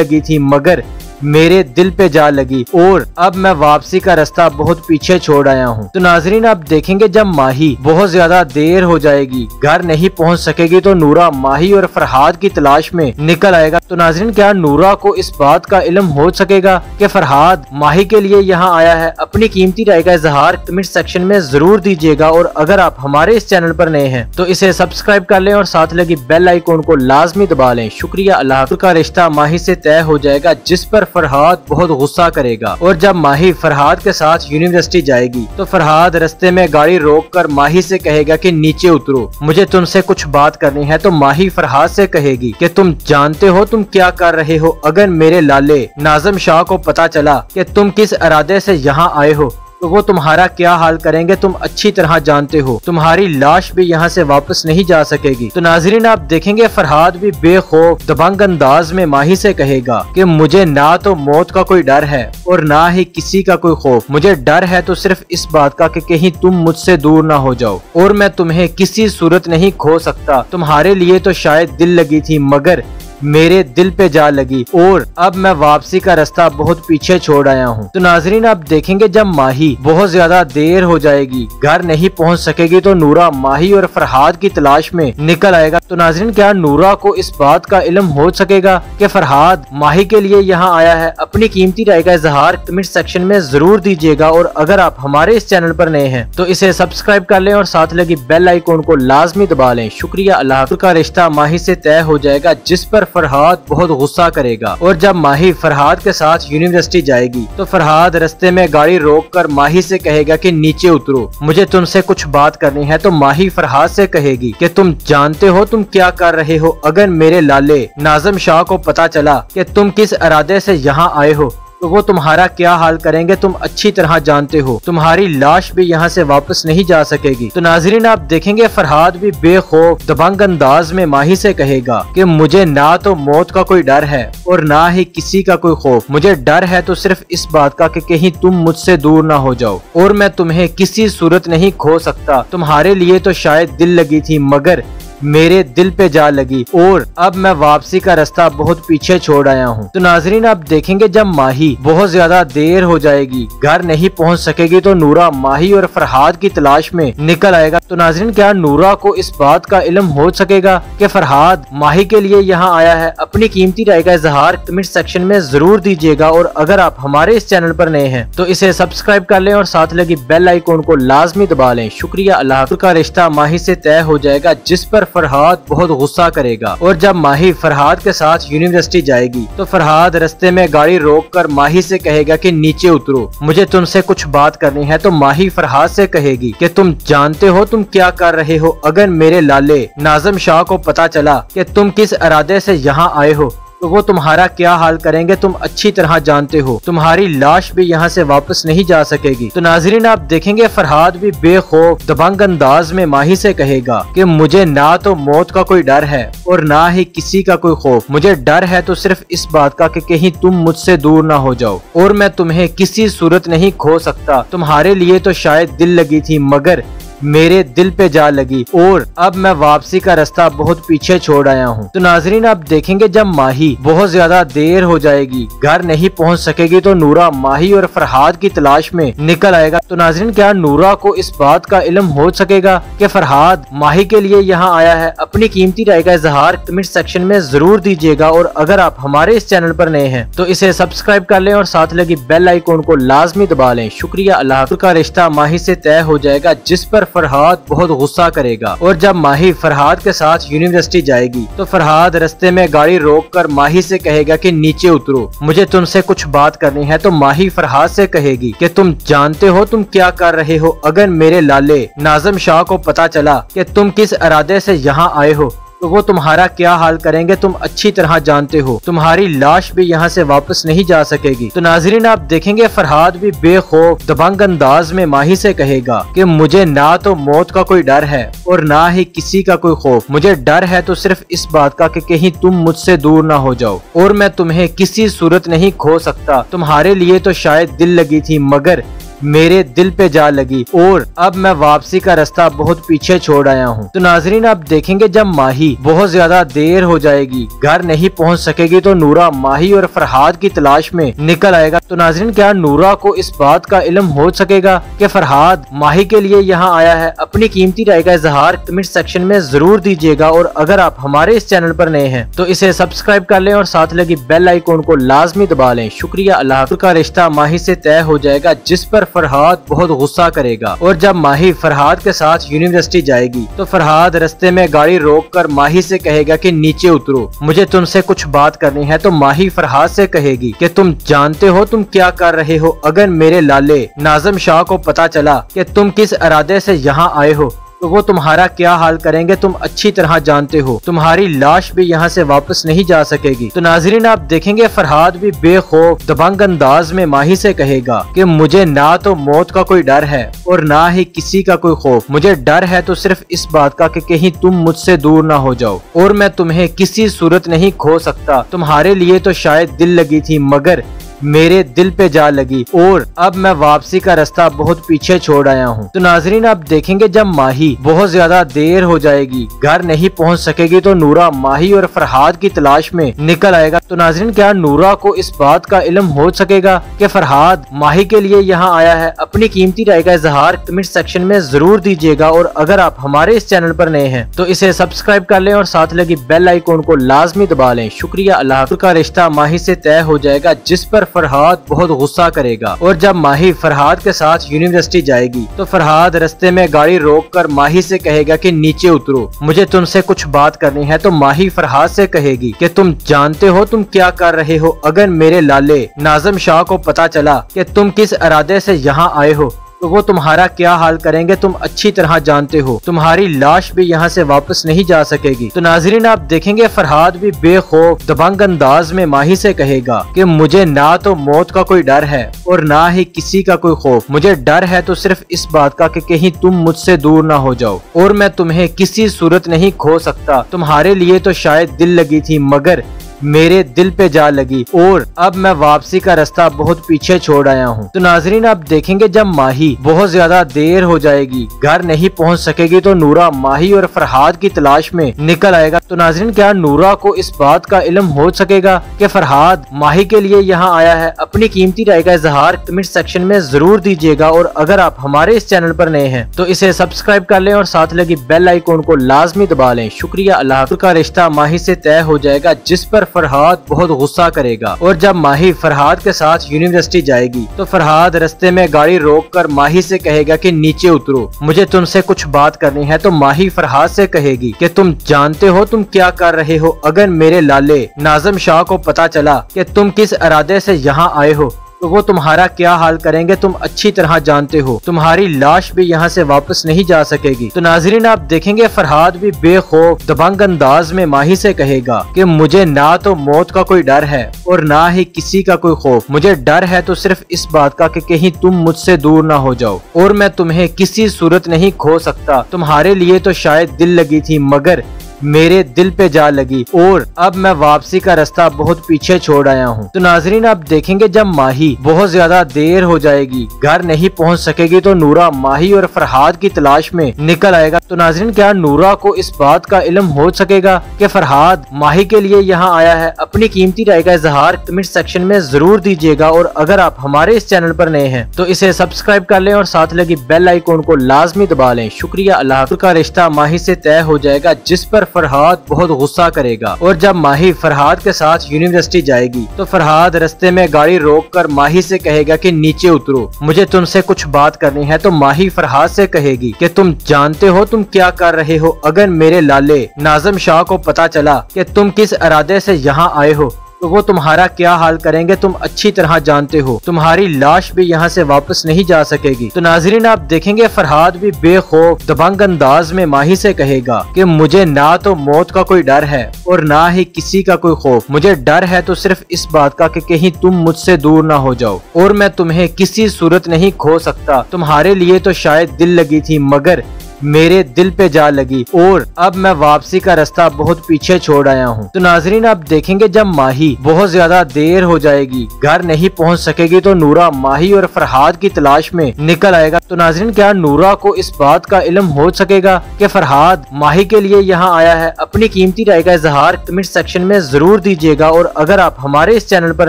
Speaker 1: लगी थी मगर मेरे दिल पे जा लगी और अब मैं वापसी का रास्ता बहुत पीछे छोड़ आया हूँ। तो नाजरीन आप देखेंगे जब माही बहुत ज्यादा देर हो जाएगी, घर नहीं पहुँच सकेगी तो नूरा माही और फरहाद की तलाश में निकल आएगा। तो नाजरीन क्या नूरा को इस बात का इल्म हो सकेगा कि फरहाद माही के लिए यहाँ आया है? अपनी कीमती राय का इजहार कमेंट सेक्शन में जरूर दीजिएगा और अगर आप हमारे इस चैनल पर नए हैं तो इसे सब्सक्राइब कर लें और साथ लगी बेल आइकॉन को लाजमी दबा लें। शुक्रिया। अल्लाह का रिश्ता माही से तय हो जाएगा जिस पर फरहाद बहुत गुस्सा करेगा। और जब माही फरहाद के साथ यूनिवर्सिटी जाएगी तो फरहाद रास्ते में गाड़ी रोककर माही से कहेगा कि नीचे उतरो, मुझे तुमसे कुछ बात करनी है। तो माही फरहाद से कहेगी कि तुम जानते हो तुम क्या कर रहे हो, अगर मेरे लाले नाज़िम शाह को पता चला कि तुम किस इरादे से यहाँ आए हो तो वो तुम्हारा क्या हाल करेंगे तुम अच्छी तरह जानते हो। तुम्हारी लाश भी यहाँ से वापस नहीं जा सकेगी। तो नाजरीन आप देखेंगे फरहाद भी बेखौफ दबंग अंदाज में माही से कहेगा कि मुझे ना तो मौत का कोई डर है और ना ही किसी का कोई खौफ, मुझे डर है तो सिर्फ इस बात का कि कहीं तुम मुझसे दूर ना हो जाओ और मैं तुम्हें किसी सूरत नहीं खो सकता। तुम्हारे लिए तो शायद दिल लगी थी मगर मेरे दिल पे जा लगी और अब मैं वापसी का रास्ता बहुत पीछे छोड़ आया हूँ। तो नाजरीन आप देखेंगे जब माही बहुत ज्यादा देर हो जाएगी, घर नहीं पहुँच सकेगी तो नूरा माही और फरहाद की तलाश में निकल आएगा। तो नाजरीन क्या नूरा को इस बात का इल्म हो सकेगा कि फरहाद माही के लिए यहाँ आया है? अपनी कीमती राय का इजहार कमेंट सेक्शन में जरूर दीजिएगा और अगर आप हमारे इस चैनल पर नए हैं तो इसे सब्सक्राइब कर लें और साथ लगी बेल आइकॉन को लाजमी दबा लें। शुक्रिया। अल्लाह का रिश्ता माही से तय हो जाएगा जिस पर फरहाद बहुत गुस्सा करेगा। और जब माही फरहाद के साथ यूनिवर्सिटी जाएगी तो फरहाद रास्ते में गाड़ी रोककर माही से कहेगा कि नीचे उतरो, मुझे तुमसे कुछ बात करनी है। तो माही फरहाद से कहेगी कि तुम जानते हो तुम क्या कर रहे हो, अगर मेरे लाले नाज़िम शाह को पता चला कि तुम किस इरादे से यहाँ आए हो तो वो तुम्हारा क्या हाल करेंगे तुम अच्छी तरह जानते हो। तुम्हारी लाश भी यहाँ से वापस नहीं जा सकेगी। तो नाजरीन आप देखेंगे फरहाद भी बेखौफ दबंग अंदाज में माही से कहेगा कि मुझे ना तो मौत का कोई डर है और ना ही किसी का कोई खौफ, मुझे डर है तो सिर्फ इस बात का कि कहीं तुम मुझसे दूर ना हो जाओ और मैं तुम्हें किसी सूरत नहीं खो सकता। तुम्हारे लिए तो शायद दिल लगी थी मगर मेरे दिल पे जा लगी और अब मैं वापसी का रास्ता बहुत पीछे छोड़ आया हूँ। तो नाजरीन आप देखेंगे जब माही बहुत ज्यादा देर हो जाएगी, घर नहीं पहुँच सकेगी तो नूरा माही और फरहाद की तलाश में निकल आएगा। तो नाजरीन क्या नूरा को इस बात का इल्म हो सकेगा कि फरहाद माही के लिए यहाँ आया है? अपनी कीमती राय का इजहार कमेंट सेक्शन में जरूर दीजिएगा और अगर आप हमारे इस चैनल पर नए हैं तो इसे सब्सक्राइब कर लें और साथ लगी बेल आइकॉन को लाजमी दबा लें। शुक्रिया। अल्लाह का रिश्ता माही से तय हो जाएगा जिस पर फरहाद बहुत गुस्सा करेगा। और जब माही फरहाद के साथ यूनिवर्सिटी जाएगी तो फरहाद रास्ते में गाड़ी रोककर माही से कहेगा कि नीचे उतरो, मुझे तुमसे कुछ बात करनी है। तो माही फरहाद से कहेगी कि तुम जानते हो तुम क्या कर रहे हो, अगर मेरे लाले नाज़िम शाह को पता चला कि तुम किस इरादे से यहाँ आए हो तो वो तुम्हारा क्या हाल करेंगे तुम अच्छी तरह जानते हो। तुम्हारी लाश भी यहाँ से वापस नहीं जा सकेगी। तो नाजरीन आप देखेंगे फरहाद भी बेखौफ दबंग अंदाज में माही से कहेगा कि मुझे ना तो मौत का कोई डर है और ना ही किसी का कोई खौफ, मुझे डर है तो सिर्फ इस बात का कि कहीं तुम मुझसे दूर ना हो जाओ और मैं तुम्हें किसी सूरत नहीं खो सकता। तुम्हारे लिए तो शायद दिल लगी थी मगर मेरे दिल पे जा लगी और अब मैं वापसी का रास्ता बहुत पीछे छोड़ आया हूँ। तो नाजरीन आप देखेंगे जब माही बहुत ज्यादा देर हो जाएगी, घर नहीं पहुँच सकेगी तो नूरा माही और फरहाद की तलाश में निकल आएगा। तो नाजरीन क्या नूरा को इस बात का इल्म हो सकेगा कि फरहाद माही के लिए यहाँ आया है? अपनी कीमती राय का इजहार कमेंट सेक्शन में जरूर दीजिएगा और अगर आप हमारे इस चैनल पर नए हैं तो इसे सब्सक्राइब कर लें और साथ लगी बेल आइकॉन को लाजमी दबा लें। शुक्रिया। अल्लाह का रिश्ता माही से तय हो जाएगा जिस पर फरहाद बहुत गुस्सा करेगा। और जब माही फरहाद के साथ यूनिवर्सिटी जाएगी तो फरहाद रास्ते में गाड़ी रोककर माही से कहेगा कि नीचे उतरो, मुझे तुमसे कुछ बात करनी है। तो माही फरहाद से कहेगी कि तुम जानते हो तुम क्या कर रहे हो, अगर मेरे लाले नाज़िम शाह को पता चला कि तुम किस इरादे से यहाँ आए हो तो वो तुम्हारा क्या हाल करेंगे तुम अच्छी तरह जानते हो। तुम्हारी लाश भी यहाँ से वापस नहीं जा सकेगी। तो नाजरीन आप देखेंगे फरहाद भी बेखौफ दबंग अंदाज में माही से कहेगा कि मुझे ना तो मौत का कोई डर है और ना ही किसी का कोई खौफ, मुझे डर है तो सिर्फ इस बात का कि कहीं तुम मुझसे दूर ना हो जाओ और मैं तुम्हें किसी सूरत नहीं खो सकता। तुम्हारे लिए तो शायद दिल लगी थी मगर मेरे दिल पे जा लगी और अब मैं वापसी का रास्ता बहुत पीछे छोड़ आया हूँ। तो नाजरीन आप देखेंगे जब माही बहुत ज्यादा देर हो जाएगी, घर नहीं पहुँच सकेगी तो नूरा माही और फरहाद की तलाश में निकल आएगा। तो नाजरीन क्या नूरा को इस बात का इल्म हो सकेगा कि फरहाद माही के लिए यहाँ आया है? अपनी कीमती राय का इजहार कमेंट सेक्शन में जरूर दीजिएगा और अगर आप हमारे इस चैनल पर नए हैं तो इसे सब्सक्राइब कर लें और साथ लगी बेल आइकॉन को लाजमी दबा लें। शुक्रिया। अल्लाह का रिश्ता माही से तय हो जाएगा जिस पर फरहाद बहुत गुस्सा करेगा। और जब माही फरहाद के साथ यूनिवर्सिटी जाएगी तो फरहाद रास्ते में गाड़ी रोककर माही से कहेगा कि नीचे उतरो, मुझे तुमसे कुछ बात करनी है। तो माही फरहाद से कहेगी कि तुम जानते हो तुम क्या कर रहे हो, अगर मेरे लाले नाज़िम शाह को पता चला कि तुम किस इरादे से यहाँ आए हो तो वो तुम्हारा क्या हाल करेंगे तुम अच्छी तरह जानते हो। तुम्हारी लाश भी यहाँ से वापस नहीं जा सकेगी। तो नाजरीन आप देखेंगे फरहाद भी बेखौफ दबंग अंदाज में माही से कहेगा कि मुझे ना तो मौत का कोई डर है और ना ही किसी का कोई खौफ, मुझे डर है तो सिर्फ इस बात का कि कहीं तुम मुझसे दूर ना हो जाओ और मैं तुम्हें किसी सूरत नहीं खो सकता। तुम्हारे लिए तो शायद दिल लगी थी मगर मेरे दिल पे जा लगी और अब मैं वापसी का रास्ता बहुत पीछे छोड़ आया हूँ। तो नाजरीन आप देखेंगे जब माही बहुत ज्यादा देर हो जाएगी, घर नहीं पहुँच सकेगी तो नूरा माही और फरहाद की तलाश में निकल आएगा। तो नाजरीन क्या नूरा को इस बात का इल्म हो सकेगा कि फरहाद माही के लिए यहाँ आया है? अपनी कीमती राय का इजहार कमेंट सेक्शन में जरूर दीजिएगा और अगर आप हमारे इस चैनल पर नए हैं तो इसे सब्सक्राइब कर लें और साथ लगी बेल आइकॉन को लाजमी दबा लें। शुक्रिया। अल्लाह का रिश्ता माही से तय हो जाएगा जिस पर फरहाद बहुत गुस्सा करेगा। और जब माही फरहाद के साथ यूनिवर्सिटी जाएगी तो फरहाद रास्ते में गाड़ी रोककर माही से कहेगा कि नीचे उतरो, मुझे तुमसे कुछ बात करनी है। तो माही फरहाद से कहेगी कि तुम जानते हो तुम क्या कर रहे हो, अगर मेरे लाले नाज़िम शाह को पता चला कि तुम किस इरादे से यहाँ आए हो तो वो तुम्हारा क्या हाल करेंगे तुम अच्छी तरह जानते हो। तुम्हारी लाश भी यहाँ से वापस नहीं जा सकेगी। तो नाजरीन आप देखेंगे फरहाद भी बेखौफ दबंग अंदाज में माही से कहेगा कि मुझे ना तो मौत का कोई डर है और ना ही किसी का कोई खौफ, मुझे डर है तो सिर्फ इस बात का कि कहीं तुम मुझसे दूर ना हो जाओ और मैं तुम्हें किसी सूरत नहीं खो सकता। तुम्हारे लिए तो शायद दिल लगी थी मगर मेरे दिल पे जा लगी और अब मैं वापसी का रास्ता बहुत पीछे छोड़ आया हूँ। तो नाजरीन आप देखेंगे जब माही बहुत ज्यादा देर हो जाएगी, घर नहीं पहुँच सकेगी तो नूरा माही और फरहाद की तलाश में निकल आएगा। तो नाजरीन क्या नूरा को इस बात का इल्म हो सकेगा कि फरहाद माही के लिए यहाँ आया है? अपनी कीमती राय का इजहार कमेंट सेक्शन में जरूर दीजिएगा और अगर आप हमारे इस चैनल पर नए हैं तो इसे सब्सक्राइब कर लें और साथ लगी बेल आइकॉन को लाजमी दबा लें। शुक्रिया। अल्लाह का रिश्ता माही से तय हो जाएगा जिस पर फरहाद बहुत गुस्सा करेगा। और जब माही फरहाद के साथ यूनिवर्सिटी जाएगी तो फरहाद रास्ते में गाड़ी रोककर माही से कहेगा कि नीचे उतरो, मुझे तुमसे कुछ बात करनी है। तो माही फरहाद से कहेगी कि तुम जानते हो तुम क्या कर रहे हो, अगर मेरे लाले नाज़िम शाह को पता चला कि तुम किस इरादे से यहाँ आए हो तो वो तुम्हारा क्या हाल करेंगे तुम अच्छी तरह जानते हो। तुम्हारी लाश भी यहाँ से वापस नहीं जा सकेगी। तो नाजरीन आप देखेंगे फरहाद भी बेखौफ दबंग अंदाज में माही से कहेगा कि मुझे ना तो मौत का कोई डर है और ना ही किसी का कोई खौफ, मुझे डर है तो सिर्फ इस बात का कि कहीं तुम मुझसे दूर ना हो जाओ और मैं तुम्हें किसी सूरत नहीं खो सकता। तुम्हारे लिए तो शायद दिल लगी थी मगर मेरे दिल पे जा लगी और अब मैं वापसी का रास्ता बहुत पीछे छोड़ आया हूँ। तो नाजरीन आप देखेंगे जब माही बहुत ज्यादा देर हो जाएगी, घर नहीं पहुँच सकेगी तो नूरा माही और फरहाद की तलाश में निकल आएगा। तो नाजरीन क्या नूरा को इस बात का इल्म हो सकेगा कि फरहाद माही के लिए यहाँ आया है? अपनी कीमती राय का इजहार कमेंट सेक्शन में जरूर दीजिएगा और अगर आप हमारे इस चैनल पर नए हैं तो इसे सब्सक्राइब कर लें और साथ लगी बेल आइकॉन को लाजमी दबा लें। शुक्रिया। अल्लाह का रिश्ता माही से तय हो जाएगा जिस पर फरहाद बहुत गुस्सा करेगा। और जब माही फरहाद के साथ यूनिवर्सिटी जाएगी तो फरहाद रास्ते में गाड़ी रोककर माही से कहेगा कि नीचे उतरो, मुझे तुमसे कुछ बात करनी है। तो माही फरहाद से कहेगी कि तुम जानते हो तुम क्या कर रहे हो, अगर मेरे लाले नाज़िम शाह को पता चला कि तुम किस इरादे से यहाँ आए हो तो वो तुम्हारा क्या हाल करेंगे तुम अच्छी तरह जानते हो। तुम्हारी लाश भी यहाँ से वापस नहीं जा सकेगी। तो नाजरीन आप देखेंगे फरहाद भी बेखौफ दबंग अंदाज में माही से कहेगा कि मुझे ना तो मौत का कोई डर है और ना ही किसी का कोई खौफ। मुझे डर है तो सिर्फ इस बात का कि कहीं तुम मुझसे दूर ना हो जाओ और मैं तुम्हें किसी सूरत नहीं खो सकता। तुम्हारे लिए तो शायद दिल लगी थी मगर मेरे दिल पे जा लगी और अब मैं वापसी का रास्ता बहुत पीछे छोड़ आया हूँ। तो नाजरीन आप देखेंगे जब माही बहुत ज्यादा देर हो जाएगी, घर नहीं पहुँच सकेगी तो नूरा माही और फरहाद की तलाश में निकल आएगा। तो नाजरीन क्या नूरा को इस बात का इल्म हो सकेगा कि फरहाद माही के लिए यहाँ आया है? अपनी कीमती राय का इजहार कमेंट सेक्शन में जरूर दीजिएगा और अगर आप हमारे इस चैनल पर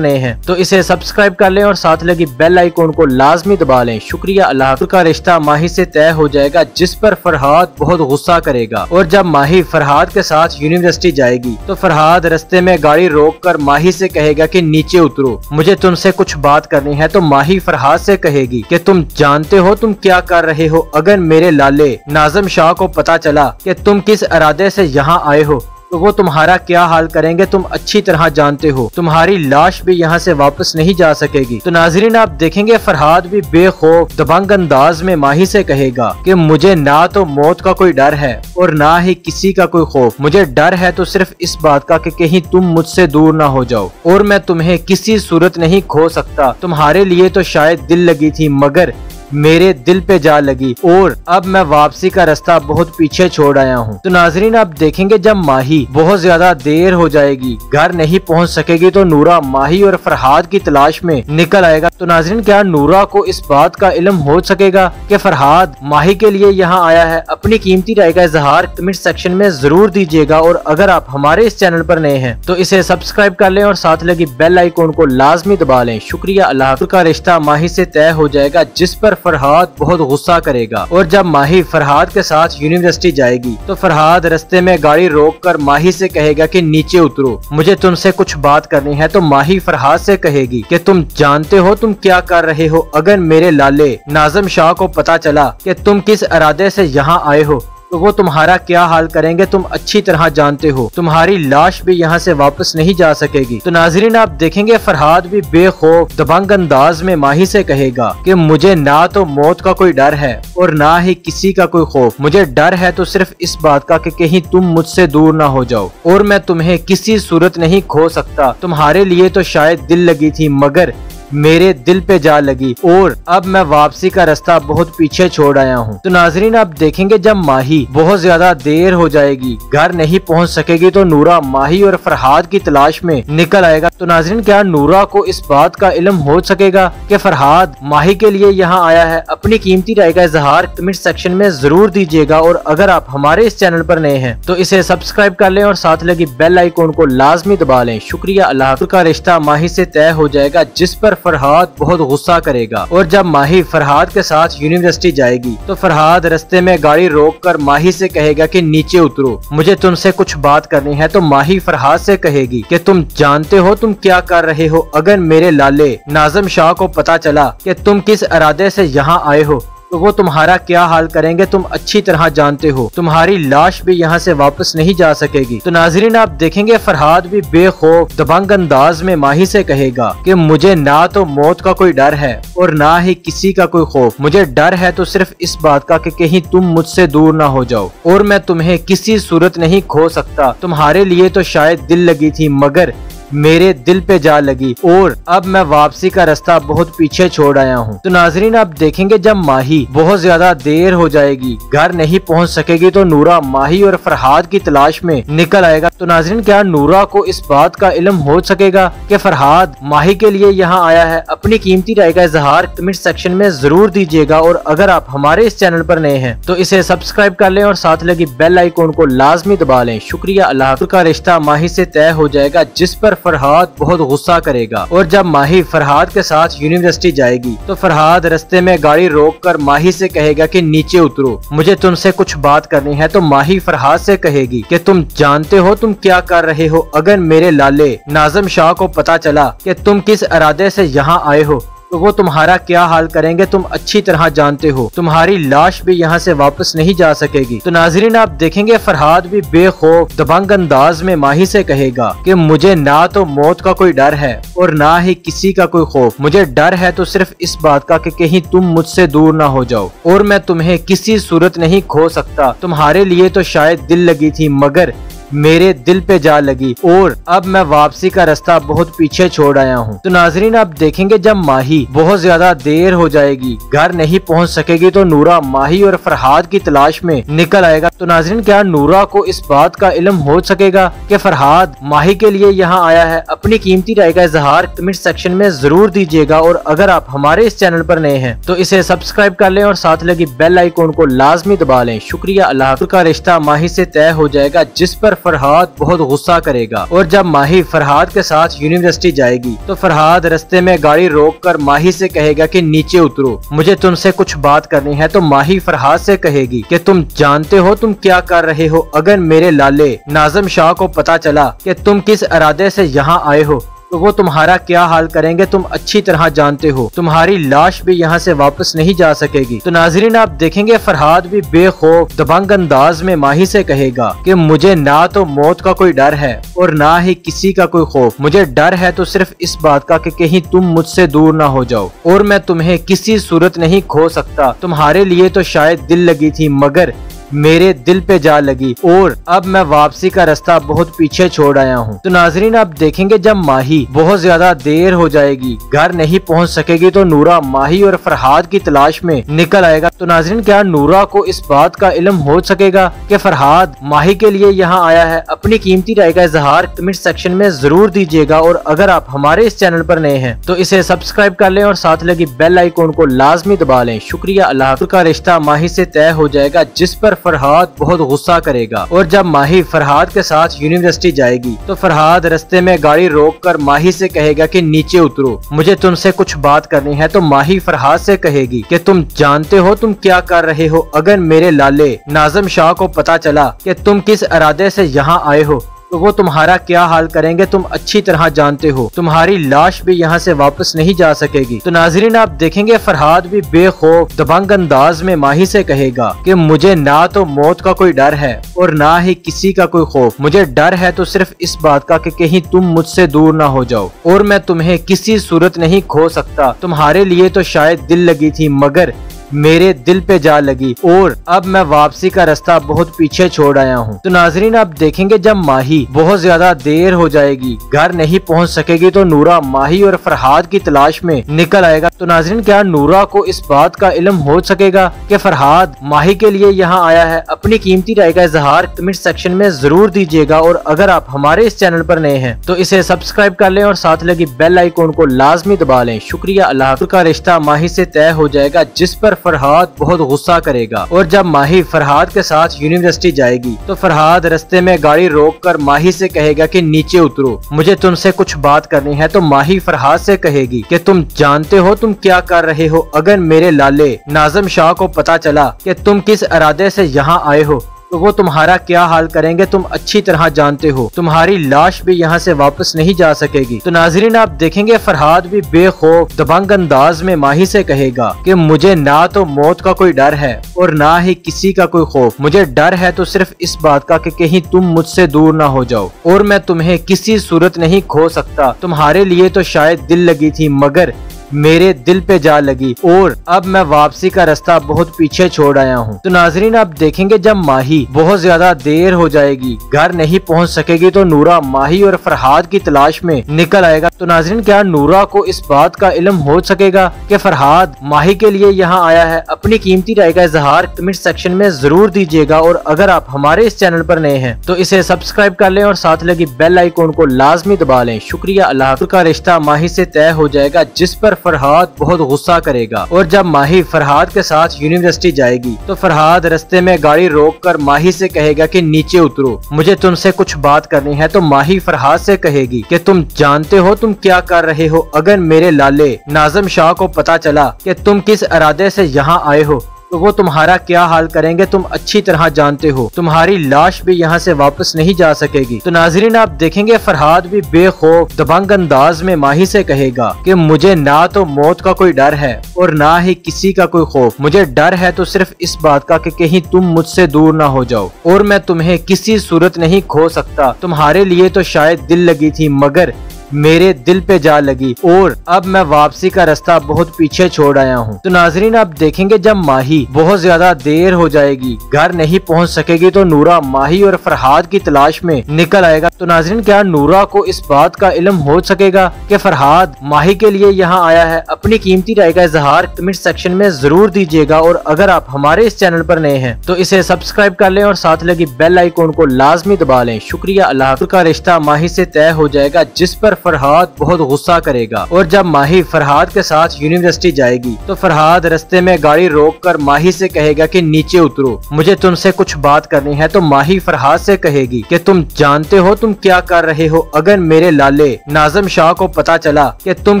Speaker 1: नए हैं तो इसे सब्सक्राइब कर लें और साथ लगी बेल आइकॉन को लाजमी दबा लें। शुक्रिया। अल्लाह का रिश्ता माही से तय हो जाएगा जिस पर फरहाद बहुत गुस्सा करेगा। और जब माही फरहाद के साथ यूनिवर्सिटी जाएगी तो फरहाद रास्ते में गाड़ी रोककर माही से कहेगा कि नीचे उतरो, मुझे तुमसे कुछ बात करनी है। तो माही फरहाद से कहेगी कि तुम जानते हो तुम क्या कर रहे हो, अगर मेरे लाले नाज़िम शाह को पता चला कि तुम किस इरादे से यहाँ आए हो तो वो तुम्हारा क्या हाल करेंगे तुम अच्छी तरह जानते हो। तुम्हारी लाश भी यहाँ से वापस नहीं जा सकेगी। तो नाजरीन आप देखेंगे फरहाद भी बेखौफ दबंग अंदाज में माही से कहेगा कि मुझे ना तो मौत का कोई डर है और ना ही किसी का कोई खौफ। मुझे डर है तो सिर्फ इस बात का कि कहीं तुम मुझसे दूर ना हो जाओ और मैं तुम्हें किसी सूरत नहीं खो सकता। तुम्हारे लिए तो शायद दिल लगी थी मगर मेरे दिल पे जा लगी और अब मैं वापसी का रास्ता बहुत पीछे छोड़ आया हूँ। तो नाजरीन आप देखेंगे जब माही बहुत ज्यादा देर हो जाएगी, घर नहीं पहुँच सकेगी तो नूरा माही और फरहाद की तलाश में निकल आएगा। तो नाजरीन क्या नूरा को इस बात का इल्म हो सकेगा कि फरहाद माही के लिए यहाँ आया है? अपनी कीमती राय का इजहार कमेंट सेक्शन में जरूर दीजिएगा और अगर आप हमारे इस चैनल पर नए हैं तो इसे सब्सक्राइब कर लें और साथ लगी बेल आइकॉन को लाजमी दबा लें। शुक्रिया। अल्लाह का रिश्ता माही से तय हो जाएगा जिस पर फरहाद बहुत गुस्सा करेगा। और जब माही फरहाद के साथ यूनिवर्सिटी जाएगी तो फरहाद रास्ते में गाड़ी रोककर माही से कहेगा कि नीचे उतरो, मुझे तुमसे कुछ बात करनी है। तो माही फरहाद से कहेगी कि तुम जानते हो तुम क्या कर रहे हो, अगर मेरे लाले नाज़िम शाह को पता चला कि तुम किस इरादे से यहाँ आए हो तो वो तुम्हारा क्या हाल करेंगे तुम अच्छी तरह जानते हो। तुम्हारी लाश भी यहाँ से वापस नहीं जा सकेगी। तो नाजरीन आप देखेंगे फरहाद भी बेखौफ दबंग अंदाज में माही से कहेगा कि मुझे ना तो मौत का कोई डर है और ना ही किसी का कोई खौफ। मुझे डर है तो सिर्फ इस बात का कि कहीं तुम मुझसे दूर ना हो जाओ और मैं तुम्हें किसी सूरत नहीं खो सकता। तुम्हारे लिए तो शायद दिल लगी थी मगर मेरे दिल पे जा लगी और अब मैं वापसी का रास्ता बहुत पीछे छोड़ आया हूँ। तो नाजरीन आप देखेंगे जब माही बहुत ज्यादा देर हो जाएगी, घर नहीं पहुँच सकेगी तो नूरा माही और फरहाद की तलाश में निकल आएगा। तो नाजरीन क्या नूरा को इस बात का इल्म हो सकेगा कि फरहाद माही के लिए यहाँ आया है? अपनी कीमती राय का इजहार कमेंट सेक्शन में जरूर दीजिएगा और अगर आप हमारे इस चैनल पर नए हैं तो इसे सब्सक्राइब कर लें और साथ लगी बेल आइकॉन को लाजमी दबा लें। शुक्रिया। अल्लाह का रिश्ता माही से तय हो जाएगा जिस पर फरहाद बहुत गुस्सा करेगा। और जब माही फरहाद के साथ यूनिवर्सिटी जाएगी तो फरहाद रास्ते में गाड़ी रोककर माही से कहेगा कि नीचे उतरो, मुझे तुमसे कुछ बात करनी है। तो माही फरहाद से कहेगी कि तुम जानते हो तुम क्या कर रहे हो, अगर मेरे लाले नाज़िम शाह को पता चला कि तुम किस इरादे से यहाँ आए हो तो वो तुम्हारा क्या हाल करेंगे तुम अच्छी तरह जानते हो। तुम्हारी लाश भी यहाँ से वापस नहीं जा सकेगी। तो नाजरीन आप देखेंगे फरहाद भी बेखौफ दबंग अंदाज में माही से कहेगा कि मुझे ना तो मौत का कोई डर है और ना ही किसी का कोई खौफ। मुझे डर है तो सिर्फ इस बात का कि कहीं तुम मुझसे दूर ना हो जाओ और मैं तुम्हें किसी सूरत नहीं खो सकता। तुम्हारे लिए तो शायद दिल लगी थी मगर मेरे दिल पे जा लगी और अब मैं वापसी का रास्ता बहुत पीछे छोड़ आया हूँ। तो नाजरीन आप देखेंगे जब माही बहुत ज्यादा देर हो जाएगी, घर नहीं पहुँच सकेगी तो नूरा माही और फरहाद की तलाश में निकल आएगा। तो नाजरीन क्या नूरा को इस बात का इल्म हो सकेगा कि फरहाद माही के लिए यहाँ आया है? अपनी कीमती राय का इजहार कमेंट सेक्शन में जरूर दीजिएगा और अगर आप हमारे इस चैनल पर नए हैं तो इसे सब्सक्राइब कर लें और साथ लगी बेल आइकॉन को लाजमी दबा लें। शुक्रिया। अल्लाह का रिश्ता माही से तय हो जाएगा जिस पर फरहाद बहुत गुस्सा करेगा। और जब माही फरहाद के साथ यूनिवर्सिटी जाएगी तो फरहाद रास्ते में गाड़ी रोककर माही से कहेगा कि नीचे उतरो, मुझे तुमसे कुछ बात करनी है। तो माही फरहाद से कहेगी कि तुम जानते हो तुम क्या कर रहे हो, अगर मेरे लाले नाज़िम शाह को पता चला कि तुम किस इरादे से यहाँ आए हो तो वो तुम्हारा क्या हाल करेंगे तुम अच्छी तरह जानते हो। तुम्हारी लाश भी यहाँ से वापस नहीं जा सकेगी। तो नाजरीन आप देखेंगे फरहाद भी बेखौफ दबंग अंदाज में माही से कहेगा कि मुझे ना तो मौत का कोई डर है और ना ही किसी का कोई खौफ। मुझे डर है तो सिर्फ इस बात का कि कहीं तुम मुझसे दूर ना हो जाओ और मैं तुम्हें किसी सूरत नहीं खो सकता। तुम्हारे लिए तो शायद दिल लगी थी मगर मेरे दिल पे जा लगी और अब मैं वापसी का रास्ता बहुत पीछे छोड़ आया हूँ। तो नाजरीन आप देखेंगे जब माही बहुत ज्यादा देर हो जाएगी, घर नहीं पहुँच सकेगी तो नूरा माही और फरहाद की तलाश में निकल आएगा। तो नाजरीन क्या नूरा को इस बात का इल्म हो सकेगा कि फरहाद माही के लिए यहाँ आया है? अपनी कीमती राय का इजहार कमेंट सेक्शन में जरूर दीजिएगा और अगर आप हमारे इस चैनल पर नए हैं तो इसे सब्सक्राइब कर लें और साथ लगी बेल आइकॉन को लाजमी दबा लें। शुक्रिया। अल्लाह का रिश्ता माही से तय हो जाएगा जिस पर फरहाद बहुत गुस्सा करेगा। और जब माही फरहाद के साथ यूनिवर्सिटी जाएगी तो फरहाद रास्ते में गाड़ी रोककर माही से कहेगा कि नीचे उतरो, मुझे तुमसे कुछ बात करनी है। तो माही फरहाद से कहेगी कि तुम जानते हो तुम क्या कर रहे हो, अगर मेरे लाले नाज़िम शाह को पता चला कि तुम किस इरादे से यहाँ आए हो तो वो तुम्हारा क्या हाल करेंगे तुम अच्छी तरह जानते हो। तुम्हारी लाश भी यहाँ से वापस नहीं जा सकेगी। तो नाजरीन आप देखेंगे फरहाद भी बेखौफ दबंग अंदाज में माही से कहेगा कि मुझे ना तो मौत का कोई डर है और ना ही किसी का कोई खौफ। मुझे डर है तो सिर्फ इस बात का कि कहीं तुम मुझसे दूर ना हो जाओ और मैं तुम्हें किसी सूरत नहीं खो सकता। तुम्हारे लिए तो शायद दिल लगी थी मगर मेरे दिल पे जा लगी और अब मैं वापसी का रास्ता बहुत पीछे छोड़ आया हूँ। तो नाजरीन आप देखेंगे जब माही बहुत ज्यादा देर हो जाएगी, घर नहीं पहुँच सकेगी तो नूरा माही और फरहाद की तलाश में निकल आएगा। तो नाजरीन क्या नूरा को इस बात का इल्म हो सकेगा कि फरहाद माही के लिए यहाँ आया है? अपनी कीमती राय का इजहार कमेंट सेक्शन में जरूर दीजिएगा और अगर आप हमारे इस चैनल पर नए हैं तो इसे सब्सक्राइब कर लें और साथ लगी बेल आइकॉन को लाजमी दबा लें। शुक्रिया। अल्लाह का रिश्ता माही से तय हो जाएगा जिस पर फरहाद बहुत गुस्सा करेगा। और जब माही फरहाद के साथ यूनिवर्सिटी जाएगी तो फरहाद रास्ते में गाड़ी रोककर माही से कहेगा कि नीचे उतरो, मुझे तुमसे कुछ बात करनी है। तो माही फरहाद से कहेगी कि तुम जानते हो तुम क्या कर रहे हो, अगर मेरे लाले नाज़िम शाह को पता चला कि तुम किस इरादे से यहाँ आए हो तो वो तुम्हारा क्या हाल करेंगे तुम अच्छी तरह जानते हो। तुम्हारी लाश भी यहाँ से वापस नहीं जा सकेगी। तो नाजरीन आप देखेंगे फरहाद भी बेखौफ दबंग अंदाज में माही से कहेगा कि मुझे ना तो मौत का कोई डर है और ना ही किसी का कोई खौफ। मुझे डर है तो सिर्फ इस बात का कि कहीं तुम मुझसे दूर ना हो जाओ और मैं तुम्हें किसी सूरत नहीं खो सकता। तुम्हारे लिए तो शायद दिल लगी थी मगर मेरे दिल पे जा लगी और अब मैं वापसी का रास्ता बहुत पीछे छोड़ आया हूँ। तो नाजरीन आप देखेंगे जब माही बहुत ज्यादा देर हो जाएगी, घर नहीं पहुँच सकेगी तो नूरा माही और फरहाद की तलाश में निकल आएगा। तो नाजरीन क्या नूरा को इस बात का इल्म हो सकेगा कि फरहाद माही के लिए यहाँ आया है? अपनी कीमती राय का इजहार कमेंट सेक्शन में जरूर दीजिएगा और अगर आप हमारे इस चैनल पर नए हैं तो इसे सब्सक्राइब कर लें और साथ लगी बेल आइकॉन को लाजमी दबा लें। शुक्रिया। अल्लाह का रिश्ता माही से तय हो जाएगा जिस पर फरहाद बहुत गुस्सा करेगा। और जब माही फरहाद के साथ यूनिवर्सिटी जाएगी तो फरहाद रास्ते में गाड़ी रोककर माही से कहेगा कि नीचे उतरो, मुझे तुमसे कुछ बात करनी है। तो माही फरहाद से कहेगी कि तुम जानते हो तुम क्या कर रहे हो, अगर मेरे लाले नाज़िम शाह को पता चला कि तुम किस इरादे से यहाँ आए हो तो वो तुम्हारा क्या हाल करेंगे तुम अच्छी तरह जानते हो। तुम्हारी लाश भी यहाँ से वापस नहीं जा सकेगी। तो नाजरीन आप देखेंगे फरहाद भी बेखौफ दबंग अंदाज में माही से कहेगा कि मुझे ना तो मौत का कोई डर है और ना ही किसी का कोई खौफ। मुझे डर है तो सिर्फ इस बात का कि कहीं तुम मुझसे दूर ना हो जाओ और मैं तुम्हें किसी सूरत नहीं खो सकता। तुम्हारे लिए तो शायद दिल लगी थी मगर मेरे दिल पे जा लगी और अब मैं वापसी का रास्ता बहुत पीछे छोड़ आया हूँ। तो नाजरीन आप देखेंगे जब माही बहुत ज्यादा देर हो जाएगी, घर नहीं पहुँच सकेगी तो नूरा माही और फरहाद की तलाश में निकल आएगा। तो नाजरीन क्या नूरा को इस बात का इल्म हो सकेगा कि फरहाद माही के लिए यहाँ आया है? अपनी कीमती राय का इजहार कमेंट सेक्शन में जरूर दीजिएगा और अगर आप हमारे इस चैनल पर नए हैं तो इसे सब्सक्राइब कर लें और साथ लगी बेल आइकॉन को लाजमी दबा लें। शुक्रिया। अल्लाह का रिश्ता माही से तय हो जाएगा जिस पर फरहाद बहुत गुस्सा करेगा। और जब माही फरहाद के साथ यूनिवर्सिटी जाएगी तो फरहाद रास्ते में गाड़ी रोककर माही से कहेगा कि नीचे उतरो, मुझे तुमसे कुछ बात करनी है। तो माही फरहाद से कहेगी कि तुम जानते हो तुम क्या कर रहे हो, अगर मेरे लाले नाज़िम शाह को पता चला कि तुम किस इरादे से यहाँ आए हो तो वो तुम्हारा क्या हाल करेंगे तुम अच्छी तरह जानते हो। तुम्हारी लाश भी यहाँ से वापस नहीं जा सकेगी। तो नाजरीन आप देखेंगे फरहाद भी बेखौफ दबंग अंदाज में माही से कहेगा कि मुझे ना तो मौत का कोई डर है और ना ही किसी का कोई खौफ, मुझे डर है तो सिर्फ इस बात का कि कहीं तुम मुझसे दूर ना हो जाओ और मैं तुम्हें किसी सूरत नहीं खो सकता। तुम्हारे लिए तो शायद दिल लगी थी मगर मेरे दिल पे जा लगी और अब मैं वापसी का रास्ता बहुत पीछे छोड़ आया हूँ। तो नाजरीन आप देखेंगे जब माही बहुत ज्यादा देर हो जाएगी, घर नहीं पहुँच सकेगी तो नूरा माही और फरहाद की तलाश में निकल आएगा। तो नाजरीन क्या नूरा को इस बात का इल्म हो सकेगा कि फरहाद माही के लिए यहाँ आया है? अपनी कीमती राय का इजहार कमेंट सेक्शन में जरूर दीजिएगा और अगर आप हमारे इस चैनल पर नए हैं तो इसे सब्सक्राइब कर लें और साथ लगी बेल आइकॉन को लाजमी दबा लें। शुक्रिया। अल्लाह का रिश्ता माही से तय हो जाएगा जिस पर फरहाद बहुत गुस्सा करेगा। और जब माही फरहाद के साथ यूनिवर्सिटी जाएगी तो फरहाद रास्ते में गाड़ी रोककर माही से कहेगा कि नीचे उतरो, मुझे तुमसे कुछ बात करनी है। तो माही फरहाद से कहेगी कि तुम जानते हो तुम क्या कर रहे हो, अगर मेरे लाले नाज़िम शाह को पता चला कि तुम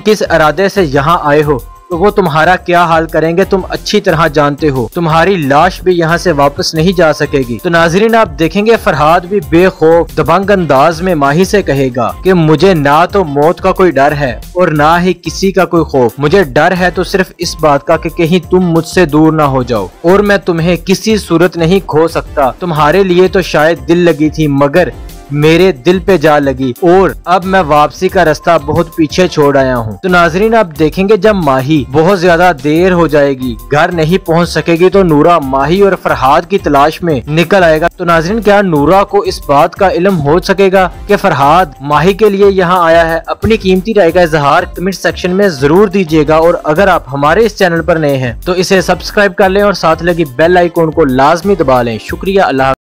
Speaker 1: किस इरादे से यहाँ आए हो तो वो तुम्हारा क्या हाल करेंगे तुम अच्छी तरह जानते हो। तुम्हारी लाश भी यहाँ से वापस नहीं जा सकेगी। तो नाजरीन आप देखेंगे फरहाद भी बेखौफ दबंग अंदाज में माही से कहेगा कि मुझे ना तो मौत का कोई डर है और ना ही किसी का कोई खौफ, मुझे डर है तो सिर्फ इस बात का कि कहीं तुम मुझसे दूर ना हो जाओ और मैं तुम्हें किसी सूरत नहीं खो सकता। तुम्हारे लिए तो शायद दिल लगी थी मगर मेरे दिल पे जा लगी और अब मैं वापसी का रास्ता बहुत पीछे छोड़ आया हूँ। तो नाजरीन आप देखेंगे जब माही बहुत ज्यादा देर हो जाएगी, घर नहीं पहुँच सकेगी तो नूरा माही और फरहाद की तलाश में निकल आएगा। तो नाजरीन क्या नूरा को इस बात का इल्म हो सकेगा कि फरहाद माही के लिए यहाँ आया है? अपनी कीमती राय का इजहार कमेंट सेक्शन में जरूर दीजिएगा और अगर आप हमारे इस चैनल पर नए हैं तो इसे सब्सक्राइब कर लें और साथ लगी बेल आइकॉन को लाजमी दबा लें। शुक्रिया। अल्लाह